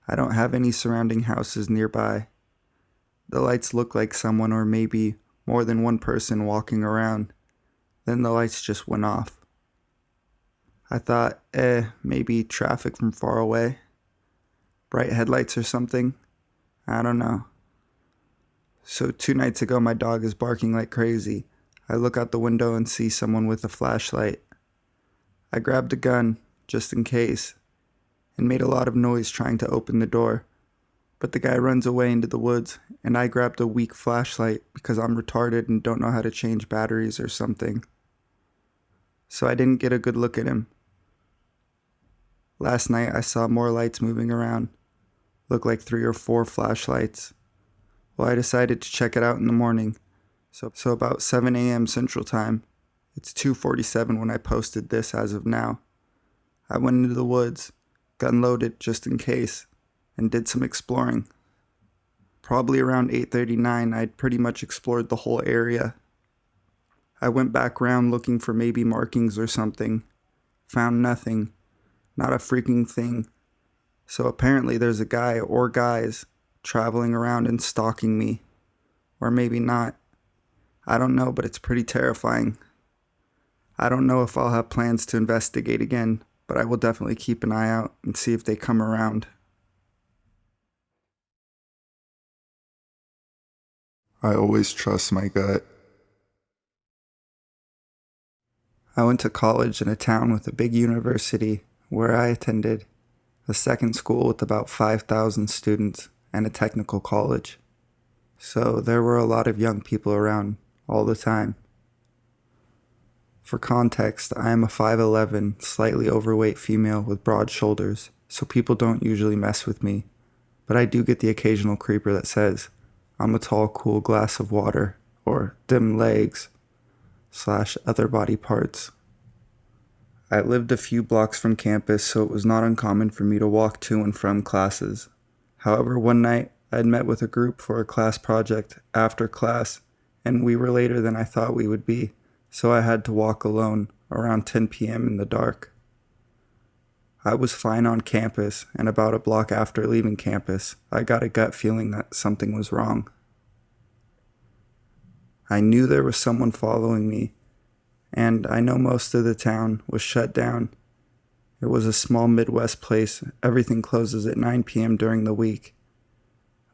I don't have any surrounding houses nearby. The lights look like someone or maybe more than one person walking around. Then the lights just went off. I thought, maybe traffic from far away. Bright headlights or something. I don't know. So 2 nights ago, my dog is barking like crazy. I look out the window and see someone with a flashlight. I grabbed a gun, just in case, and made a lot of noise trying to open the door. But the guy runs away into the woods, and I grabbed a weak flashlight because I'm retarded and don't know how to change batteries or something. So I didn't get a good look at him. Last night I saw more lights moving around. Looked like 3 or 4 flashlights. Well, I decided to check it out in the morning. So about 7 a.m. Central Time. It's 2:47 when I posted this as of now. I went into the woods, gun loaded just in case, and did some exploring. Probably around 8:39, I'd pretty much explored the whole area. I went back around looking for maybe markings or something. Found nothing. Not a freaking thing. So apparently there's a guy or guys traveling around and stalking me. Or maybe not. I don't know, but it's pretty terrifying. I don't know if I'll have plans to investigate again, but I will definitely keep an eye out and see if they come around.
I always trust my gut.
I went to college in a town with a big university where I attended a second school with about 5,000 students and a technical college. So there were a lot of young people around all the time. For context, I am a 5'11", slightly overweight female with broad shoulders, so people don't usually mess with me. But I do get the occasional creeper that says, "I'm a tall, cool glass of water," or "dim legs," / other body parts. I lived a few blocks from campus, so it was not uncommon for me to walk to and from classes. However, one night I had met with a group for a class project after class, and we were later than I thought we would be, so I had to walk alone around 10 p.m. in the dark. I was fine on campus, and about a block after leaving campus, I got a gut feeling that something was wrong. I knew there was someone following me, and I know most of the town was shut down. It was a small Midwest place. Everything closes at 9 p.m. during the week.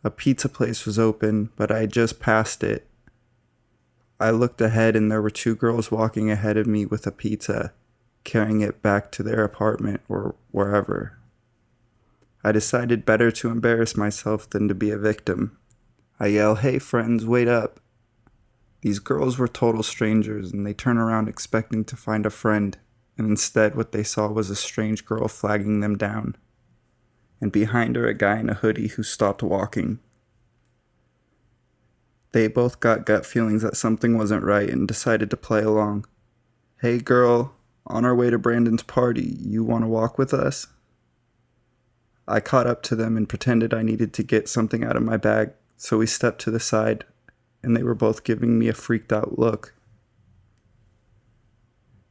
A pizza place was open, but I had just passed it. I looked ahead and there were two girls walking ahead of me with a pizza, carrying it back to their apartment or wherever. I decided better to embarrass myself than to be a victim. I yell, "Hey friends, wait up." These girls were total strangers and they turn around expecting to find a friend, and instead what they saw was a strange girl flagging them down, and behind her a guy in a hoodie who stopped walking. They both got gut feelings that something wasn't right and decided to play along. "Hey girl, on our way to Brandon's party, you want to walk with us?" I caught up to them and pretended I needed to get something out of my bag, so we stepped to the side, and they were both giving me a freaked out look.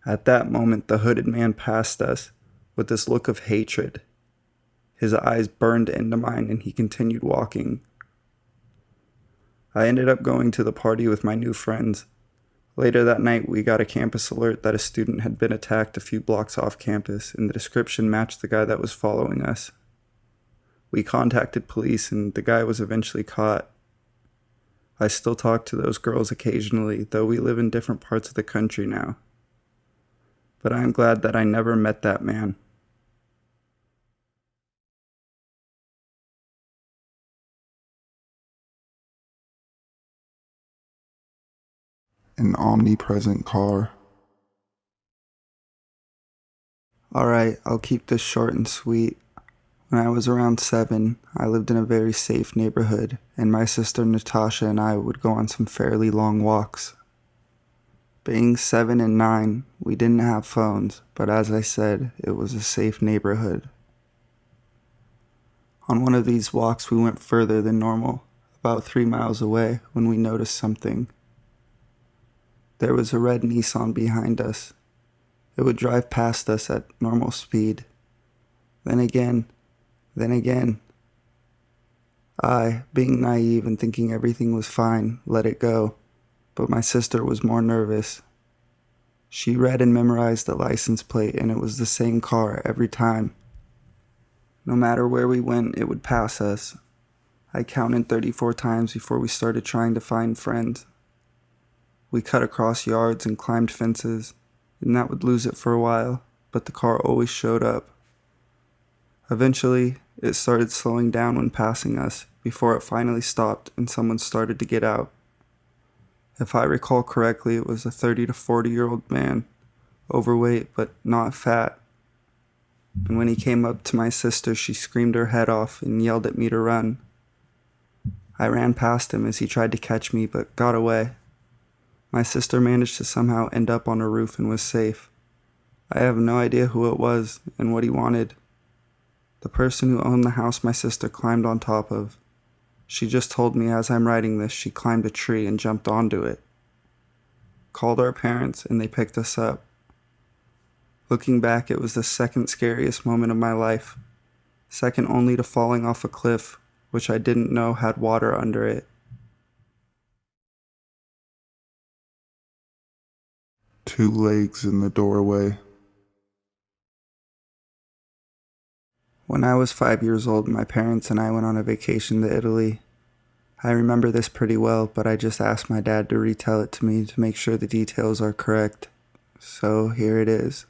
At that moment, the hooded man passed us with this look of hatred. His eyes burned into mine and he continued walking. I ended up going to the party with my new friends. Later that night, we got a campus alert that a student had been attacked a few blocks off campus, and the description matched the guy that was following us. We contacted police and the guy was eventually caught. I still talk to those girls occasionally, though we live in different parts of the country now. But I am glad that I never met that man.
An omnipresent car.
Alright, I'll keep this short and sweet. When I was around 7, I lived in a very safe neighborhood, and my sister Natasha and I would go on some fairly long walks. Being 7 and 9, we didn't have phones, but as I said, it was a safe neighborhood. On one of these walks, we went further than normal, about 3 miles away, when we noticed something. There was a red Nissan behind us. It would drive past us at normal speed. Then again. I, being naive and thinking everything was fine, let it go, but my sister was more nervous. She read and memorized the license plate, and it was the same car every time. No matter where we went, it would pass us. I counted 34 times before we started trying to find friends. We cut across yards and climbed fences, and that would lose it for a while, but the car always showed up. Eventually, it started slowing down when passing us, before it finally stopped and someone started to get out. If I recall correctly, it was a 30 to 40-year-old man, overweight but not fat. And when he came up to my sister, she screamed her head off and yelled at me to run. I ran past him as he tried to catch me but got away. My sister managed to somehow end up on a roof and was safe. I have no idea who it was and what he wanted. The person who owned the house my sister climbed on top of. She just told me as I'm writing this she climbed a tree and jumped onto it. Called our parents and they picked us up. Looking back, it was the second scariest moment of my life. second only to falling off a cliff, which I didn't know had water under it.
Two legs in the doorway.
When I was 5 years old, my parents and I went on a vacation to Italy. I remember this pretty well, but I just asked my dad to retell it to me to make sure the details are correct. So here it is.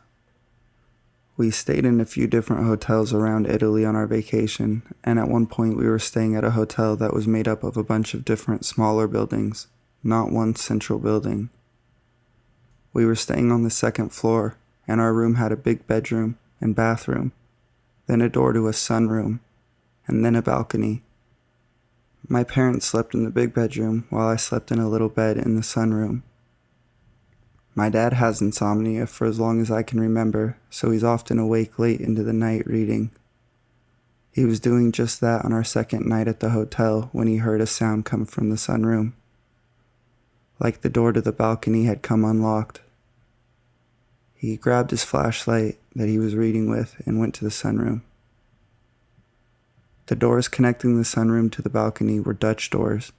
We stayed in a few different hotels around Italy on our vacation, and at one point we were staying at a hotel that was made up of a bunch of different smaller buildings, not one central building. We were staying on the second floor, and our room had a big bedroom and bathroom, then a door to a sunroom, and then a balcony. My parents slept in the big bedroom while I slept in a little bed in the sunroom. My dad has insomnia for as long as I can remember, so he's often awake late into the night reading. He was doing just that on our second night at the hotel when he heard a sound come from the sunroom, like the door to the balcony had come unlocked. He grabbed his flashlight that he was reading with and went to the sunroom. The doors connecting the sunroom to the balcony were Dutch doors,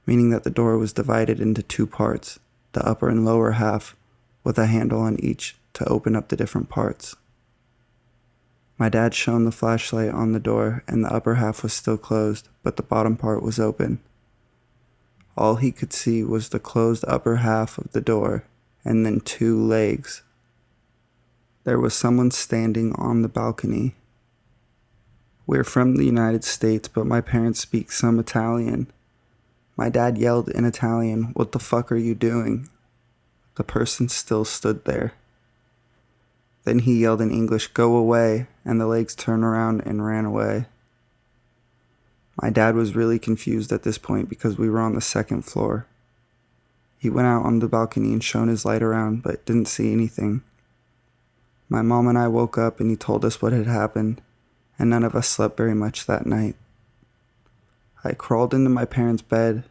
meaning that the door was divided into two parts, the upper and lower half, with a handle on each to open up the different parts. My dad shone the flashlight on the door, and the upper half was still closed, but the bottom part was open. All he could see was the closed upper half of the door, and then two legs. There was someone standing on the balcony. We're from the United States, but my parents speak some Italian. My dad yelled in Italian, "What the fuck are you doing?" The person still stood there. Then he yelled in English, "Go away," and the legs turned around and ran away. My dad was really confused at this point because we were on the second floor. He went out on the balcony and shone his light around, but didn't see anything. My mom and I woke up and he told us what had happened, and none of us slept very much that night. I crawled into my parents' bed.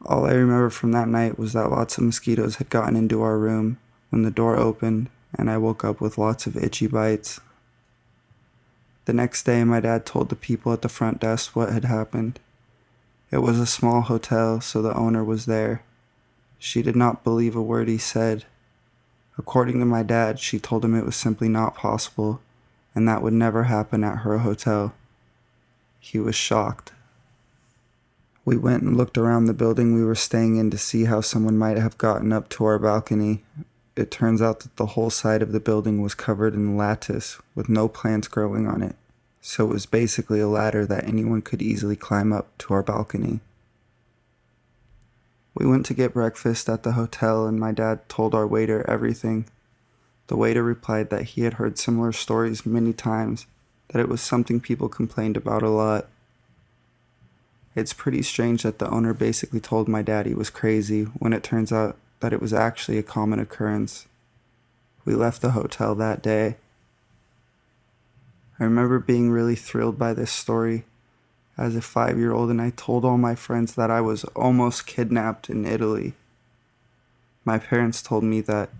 All I remember from that night was that lots of mosquitoes had gotten into our room when the door opened, and I woke up with lots of itchy bites. The next day, my dad told the people at the front desk what had happened. It was a small hotel, so the owner was there. She did not believe a word he said. According to my dad, she told him it was simply not possible, and that would never happen at her hotel. He was shocked. We went and looked around the building we were staying in to see how someone might have gotten up to our balcony. It turns out that the whole side of the building was covered in lattice with no plants growing on it, so it was basically a ladder that anyone could easily climb up to our balcony. We went to get breakfast at the hotel and my dad told our waiter everything. The waiter replied that he had heard similar stories many times, that it was something people complained about a lot. It's pretty strange that the owner basically told my dad he was crazy when it turns out that it was actually a common occurrence. We left the hotel that day. I remember being really thrilled by this story as a 5-year-old, and I told all my friends that I was almost kidnapped in Italy. My parents told me that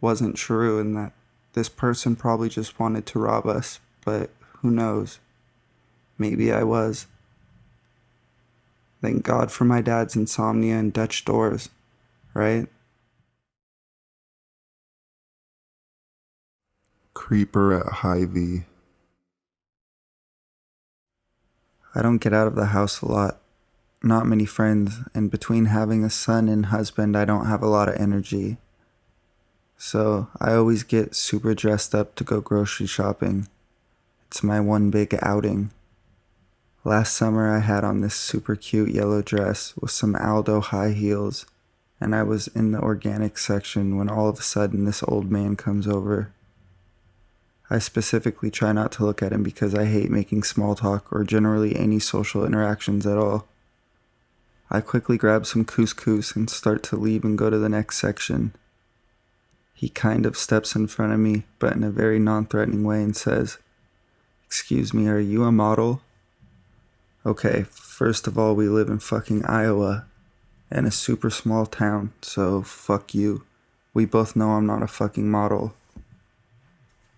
wasn't true and that this person probably just wanted to rob us, but who knows? Maybe I was. Thank God for my dad's insomnia and Dutch doors, right?
Creeper at Hy-Vee.
I don't get out of the house a lot. Not many friends, and between having a son and husband, I don't have a lot of energy. So I always get super dressed up to go grocery shopping. It's my one big outing. Last summer I had on this super cute yellow dress with some Aldo high heels, and I was in the organic section when all of a sudden this old man comes over. I specifically try not to look at him because I hate making small talk or generally any social interactions at all. I quickly grab some couscous and start to leave and go to the next section. He kind of steps in front of me, but in a very non-threatening way, and says, "Excuse me, are you a model?" Okay, first of all, we live in fucking Iowa, in a super small town, so fuck you. We both know I'm not a fucking model.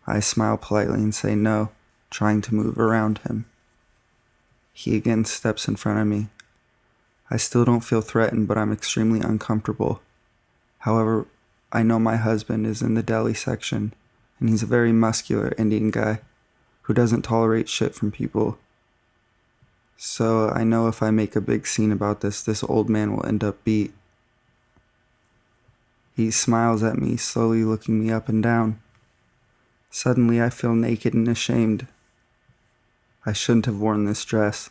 I smile politely and say no, trying to move around him. He again steps in front of me. I still don't feel threatened, but I'm extremely uncomfortable. However, I know my husband is in the deli section, and he's a very muscular Indian guy who doesn't tolerate shit from people. So I know if I make a big scene about this old man will end up beat. He smiles at me, slowly looking me up and down. Suddenly I feel naked and ashamed. I shouldn't have worn this dress.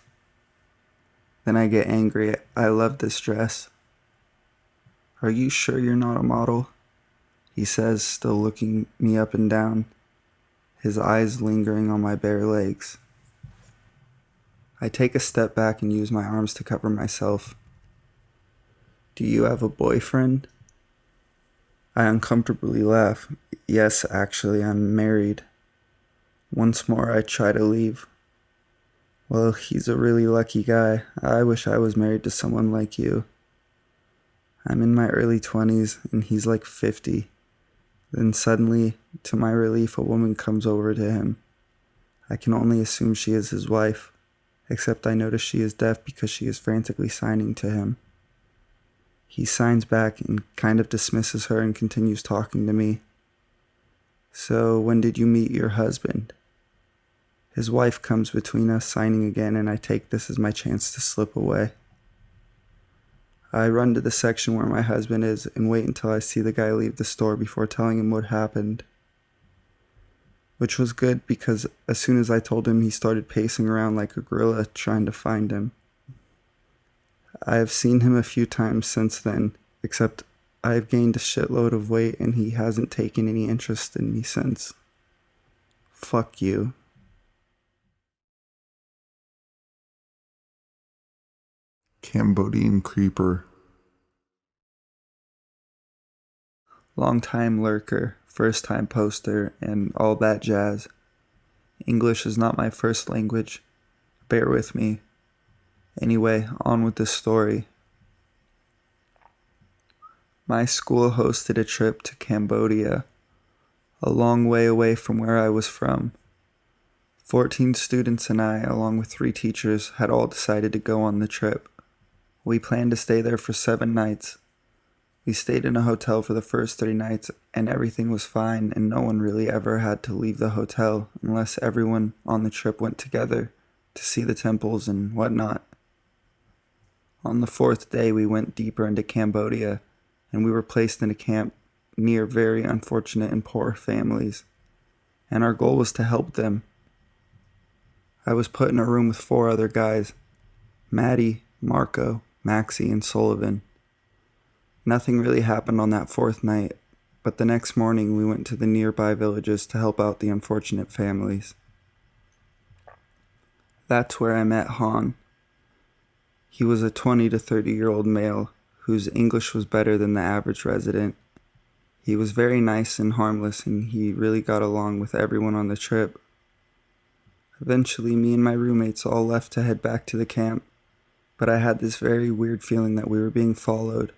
Then I get angry. I love this dress. Are you sure you're not a model? He says, still looking me up and down, his eyes lingering on my bare legs. I take a step back and use my arms to cover myself. Do you have a boyfriend? I uncomfortably laugh. Yes, actually, I'm married. Once more, I try to leave. Well, he's a really lucky guy. I wish I was married to someone like you. I'm in my early 20s, and he's like 50. Then suddenly, to my relief, a woman comes over to him. I can only assume she is his wife, except I notice she is deaf because she is frantically signing to him. He signs back and kind of dismisses her and continues talking to me. So, when did you meet your husband? His wife comes between us, signing again, and I take this as my chance to slip away. I run to the section where my husband is and wait until I see the guy leave the store before telling him what happened. Which was good because as soon as I told him, he started pacing around like a gorilla trying to find him. I have seen him a few times since then, except I have gained a shitload of weight and he hasn't taken any interest in me since. Fuck you.
Cambodian creeper.
Long-time lurker, first-time poster, and all that jazz. English is not my first language. Bear with me. Anyway, on with this story. My school hosted a trip to Cambodia, a long way away from where I was from. 14 students and I, along with 3 teachers, had all decided to go on the trip. We planned to stay there for 7 nights. We stayed in a hotel for the first 3 nights, and everything was fine, and no one really ever had to leave the hotel unless everyone on the trip went together to see the temples and whatnot. On the 4th day, we went deeper into Cambodia, and we were placed in a camp near very unfortunate and poor families, and our goal was to help them. I was put in a room with 4 other guys, Maddie, Marco, Maxie, and Sullivan. Nothing really happened on that 4th night, but the next morning we went to the nearby villages to help out the unfortunate families. That's where I met Han. He was a 20 to 30-year-old male whose English was better than the average resident. He was very nice and harmless, and he really got along with everyone on the trip. Eventually, me and my roommates all left to head back to the camp, but I had this very weird feeling that we were being followed.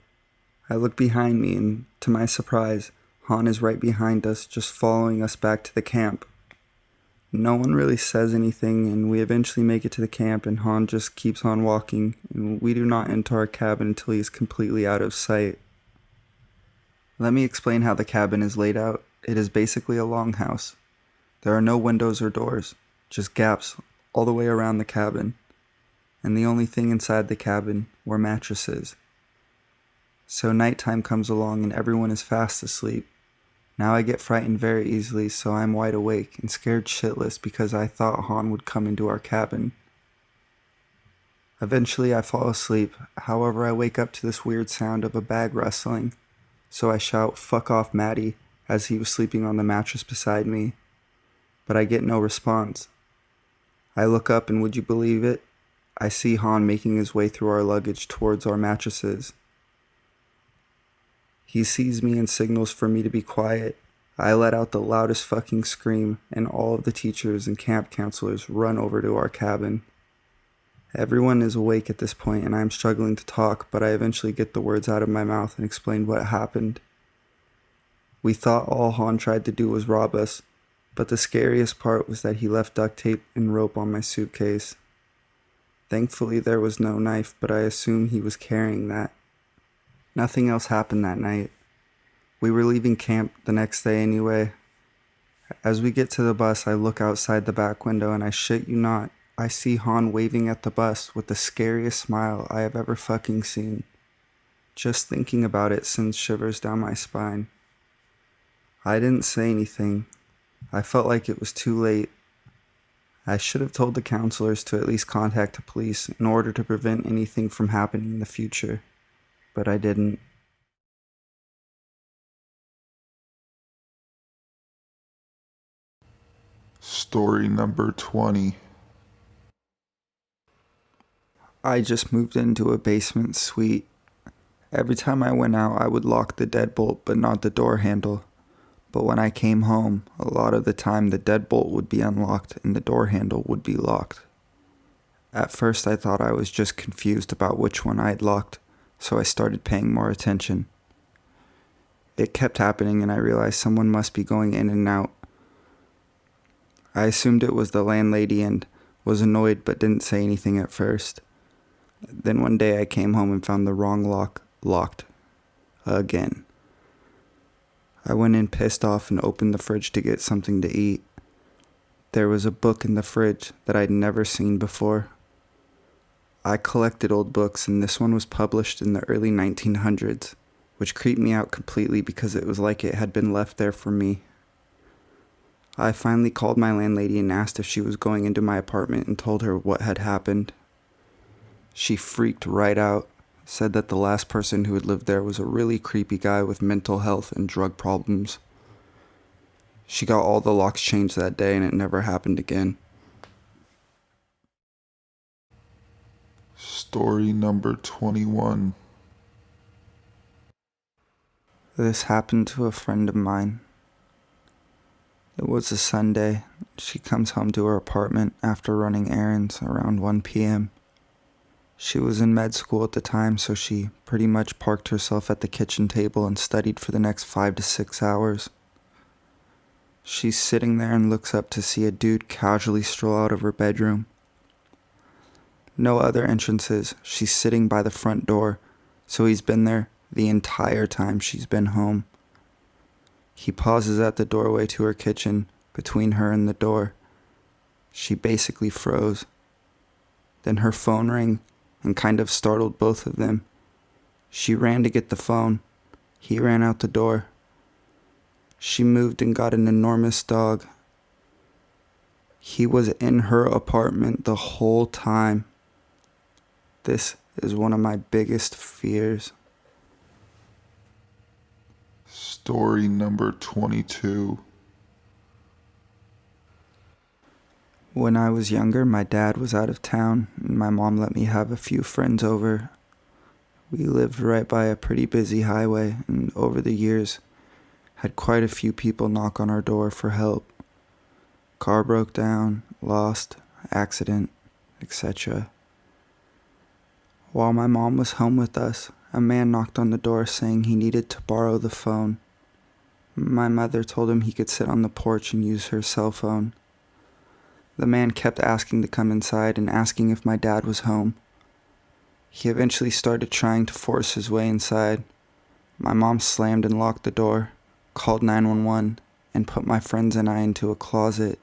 I look behind me, and to my surprise, Han is right behind us, just following us back to the camp. No one really says anything, and we eventually make it to the camp, and Han just keeps on walking, and we do not enter our cabin until he is completely out of sight. Let me explain how the cabin is laid out. It is basically a longhouse. There are no windows or doors, just gaps all the way around the cabin, and the only thing inside the cabin were mattresses. So nighttime comes along and everyone is fast asleep. Now I get frightened very easily, so I'm wide awake and scared shitless because I thought Han would come into our cabin. Eventually I fall asleep, however I wake up to this weird sound of a bag rustling, so I shout, "Fuck off, Maddie," as he was sleeping on the mattress beside me. But I get no response. I look up and would you believe it? I see Han making his way through our luggage towards our mattresses. He sees me and signals for me to be quiet. I let out the loudest fucking scream, and all of the teachers and camp counselors run over to our cabin. Everyone is awake at this point, and I am struggling to talk, but I eventually get the words out of my mouth and explain what happened. We thought all Han tried to do was rob us, But the scariest part was that he left duct tape and rope on my suitcase. Thankfully, there was no knife, but I assume he was carrying that. Nothing else happened that night. We were leaving camp the next day anyway. As we get to the bus, I look outside the back window and I shit you not, I see Han waving at the bus with the scariest smile I have ever fucking seen. Just thinking about it sends shivers down my spine. I didn't say anything. I felt like it was too late. I should have told the counselors to at least contact the police in order to prevent anything from happening in the future, but I didn't.
Story number 20.
I just moved into a basement suite. Every time I went out, I would lock the deadbolt but not the door handle. But when I came home, a lot of the time the deadbolt would be unlocked and the door handle would be locked. At first I thought I was just confused about which one I had locked, so I started paying more attention. It kept happening and I realized someone must be going in and out. I assumed it was the landlady and was annoyed but didn't say anything at first. Then one day I came home and found the wrong lock locked. Again. I went in pissed off and opened the fridge to get something to eat. There was a book in the fridge that I'd never seen before. I collected old books and this one was published in the early 1900s, which creeped me out completely because it was like it had been left there for me. I finally called my landlady and asked if she was going into my apartment and told her what had happened. She freaked right out, said that the last person who had lived there was a really creepy guy with mental health and drug problems. She got all the locks changed that day and it never happened again.
Story number 21.
This happened to a friend of mine. It was a Sunday. She comes home to her apartment after running errands around 1 p.m. She was in med school at the time, so she pretty much parked herself at the kitchen table and studied for the next 5 to 6 hours. She's sitting there and looks up to see a dude casually stroll out of her bedroom. No other entrances. She's sitting by the front door, so he's been there the entire time she's been home. He pauses at the doorway to her kitchen, between her and the door. She basically froze. Then her phone rang and kind of startled both of them. She ran to get the phone. He ran out the door. She moved and got an enormous dog. He was in her apartment the whole time. This is one of my biggest fears.
Story number 22.
When I was younger, my dad was out of town, and my mom let me have a few friends over. We lived right by a pretty busy highway, and over the years, had quite a few people knock on our door for help. Car broke down, lost, accident, etc. While my mom was home with us, a man knocked on the door saying he needed to borrow the phone. My mother told him he could sit on the porch and use her cell phone. The man kept asking to come inside and asking if my dad was home. He eventually started trying to force his way inside. My mom slammed and locked the door, called 911, and put my friends and I into a closet.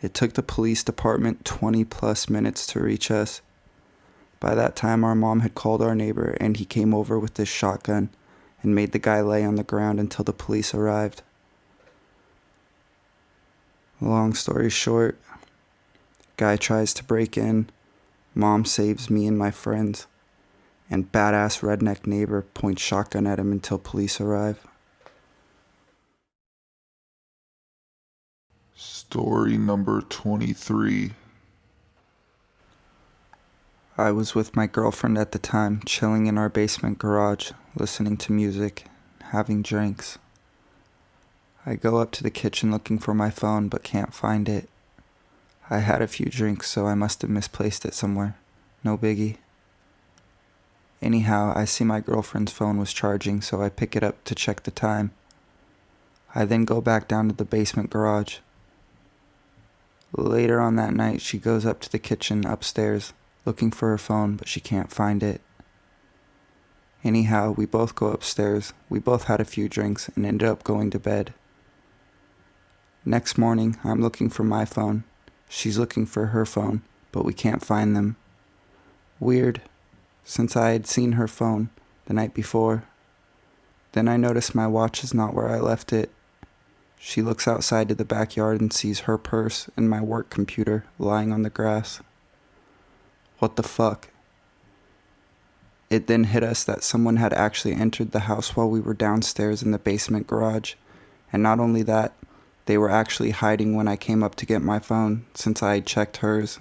It took the police department 20 plus minutes to reach us. By that time, our mom had called our neighbor and he came over with his shotgun and made the guy lay on the ground until the police arrived. Long story short, guy tries to break in, mom saves me and my friends, and badass redneck neighbor points shotgun at him until police arrive.
Story number 23.
I was with my girlfriend at the time, chilling in our basement garage, listening to music, having drinks. I go up to the kitchen looking for my phone but can't find it. I had a few drinks, so I must have misplaced it somewhere. No biggie. Anyhow, I see my girlfriend's phone was charging, so I pick it up to check the time. I then go back down to the basement garage. Later on that night, she goes up to the kitchen upstairs, looking for her phone, but she can't find it. Anyhow, we both go upstairs. We both had a few drinks and ended up going to bed. Next morning, I'm looking for my phone. She's looking for her phone, but we can't find them. Weird, since I had seen her phone the night before. Then I notice my watch is not where I left it. She looks outside to the backyard and sees her purse and my work computer lying on the grass. What the fuck? It then hit us that someone had actually entered the house while we were downstairs in the basement garage. And not only that, they were actually hiding when I came up to get my phone, since I had checked hers,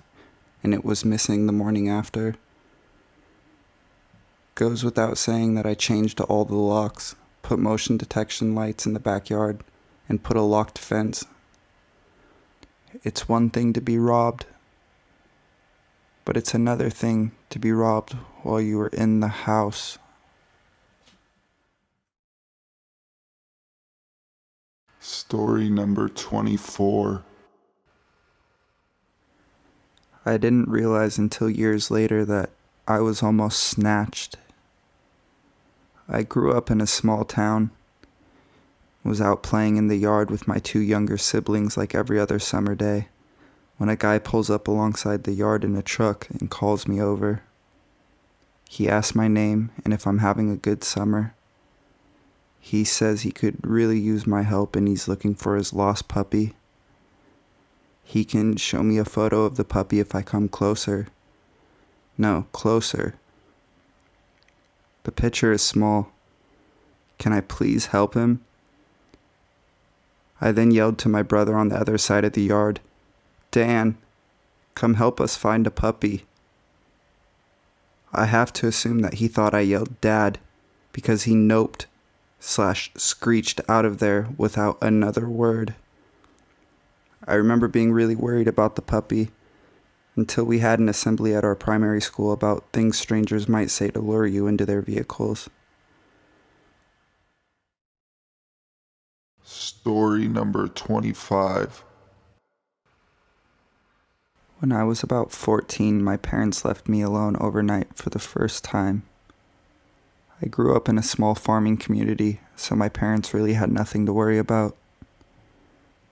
and it was missing the morning after. Goes without saying that I changed all the locks, put motion detection lights in the backyard, and put a locked fence. It's one thing to be robbed, but it's another thing to be robbed while you were in the house.
Story number 24.
I didn't realize until years later that I was almost snatched. I grew up in a small town, was out playing in the yard with my two younger siblings like every other summer day, when a guy pulls up alongside the yard in a truck and calls me over. He asks my name and if I'm having a good summer. He says he could really use my help and he's looking for his lost puppy. He can show me a photo of the puppy if I come closer. No, closer. The picture is small. Can I please help him? I then yelled to my brother on the other side of the yard, Dan, come help us find a puppy. I have to assume that he thought I yelled Dad, because he noped/screeched out of there without another word. I remember being really worried about the puppy, until we had an assembly at our primary school about things strangers might say to lure you into their vehicles.
Story number 25.
When I was about 14, my parents left me alone overnight for the first time. I grew up in a small farming community, so my parents really had nothing to worry about.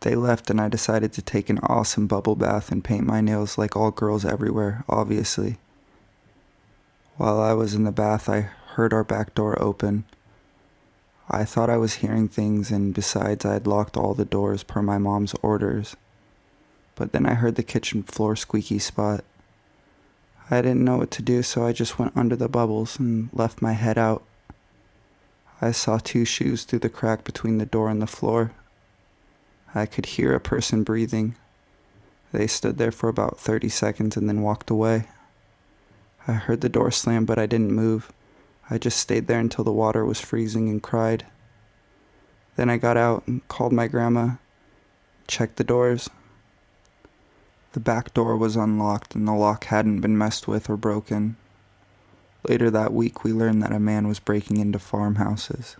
They left and I decided to take an awesome bubble bath and paint my nails like all girls everywhere, obviously. While I was in the bath, I heard our back door open. I thought I was hearing things, and besides, I had locked all the doors per my mom's orders. But then I heard the kitchen floor squeaky spot. I didn't know what to do, so I just went under the bubbles and left my head out. I saw two shoes through the crack between the door and the floor. I could hear a person breathing. They stood there for about 30 seconds and then walked away. I heard the door slam, but I didn't move. I just stayed there until the water was freezing and cried. Then I got out and called my grandma, checked the doors. The back door was unlocked and the lock hadn't been messed with or broken. Later that week, we learned that a man was breaking into farmhouses.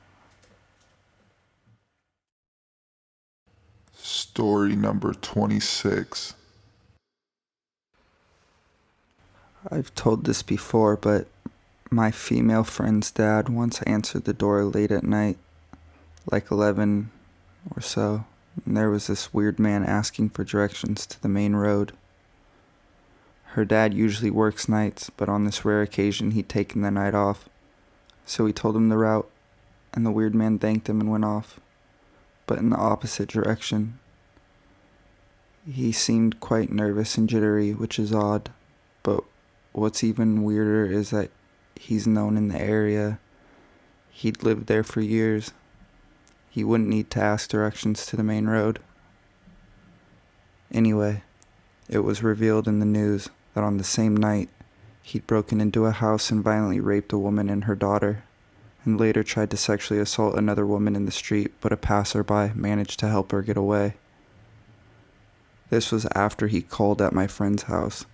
Story number 26.
I've told this before, but my female friend's dad once answered the door late at night, like 11 or so, and there was this weird man asking for directions to the main road. Her dad usually works nights, but on this rare occasion he'd taken the night off, so he told him the route, and the weird man thanked him and went off, but in the opposite direction. He seemed quite nervous and jittery, which is odd, but what's even weirder is that he's known in the area. He'd lived there for years. He wouldn't need to ask directions to the main road. Anyway, it was revealed in the news that on the same night, he'd broken into a house and violently raped a woman and her daughter, and later tried to sexually assault another woman in the street, but a passerby managed to help her get away. This was after he called at my friend's house,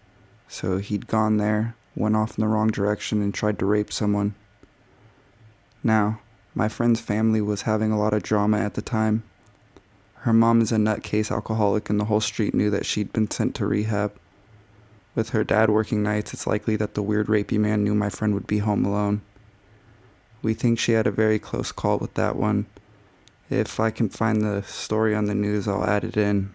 so he'd gone there, went off in the wrong direction, and tried to rape someone. Now, my friend's family was having a lot of drama at the time, Her mom is a nutcase alcoholic, and the whole street knew that she'd been sent to rehab. With her dad working nights, it's likely that the weird rapey man knew my friend would be home alone. We think she had a very close call with that one. If I can find the story on the news, I'll add it in.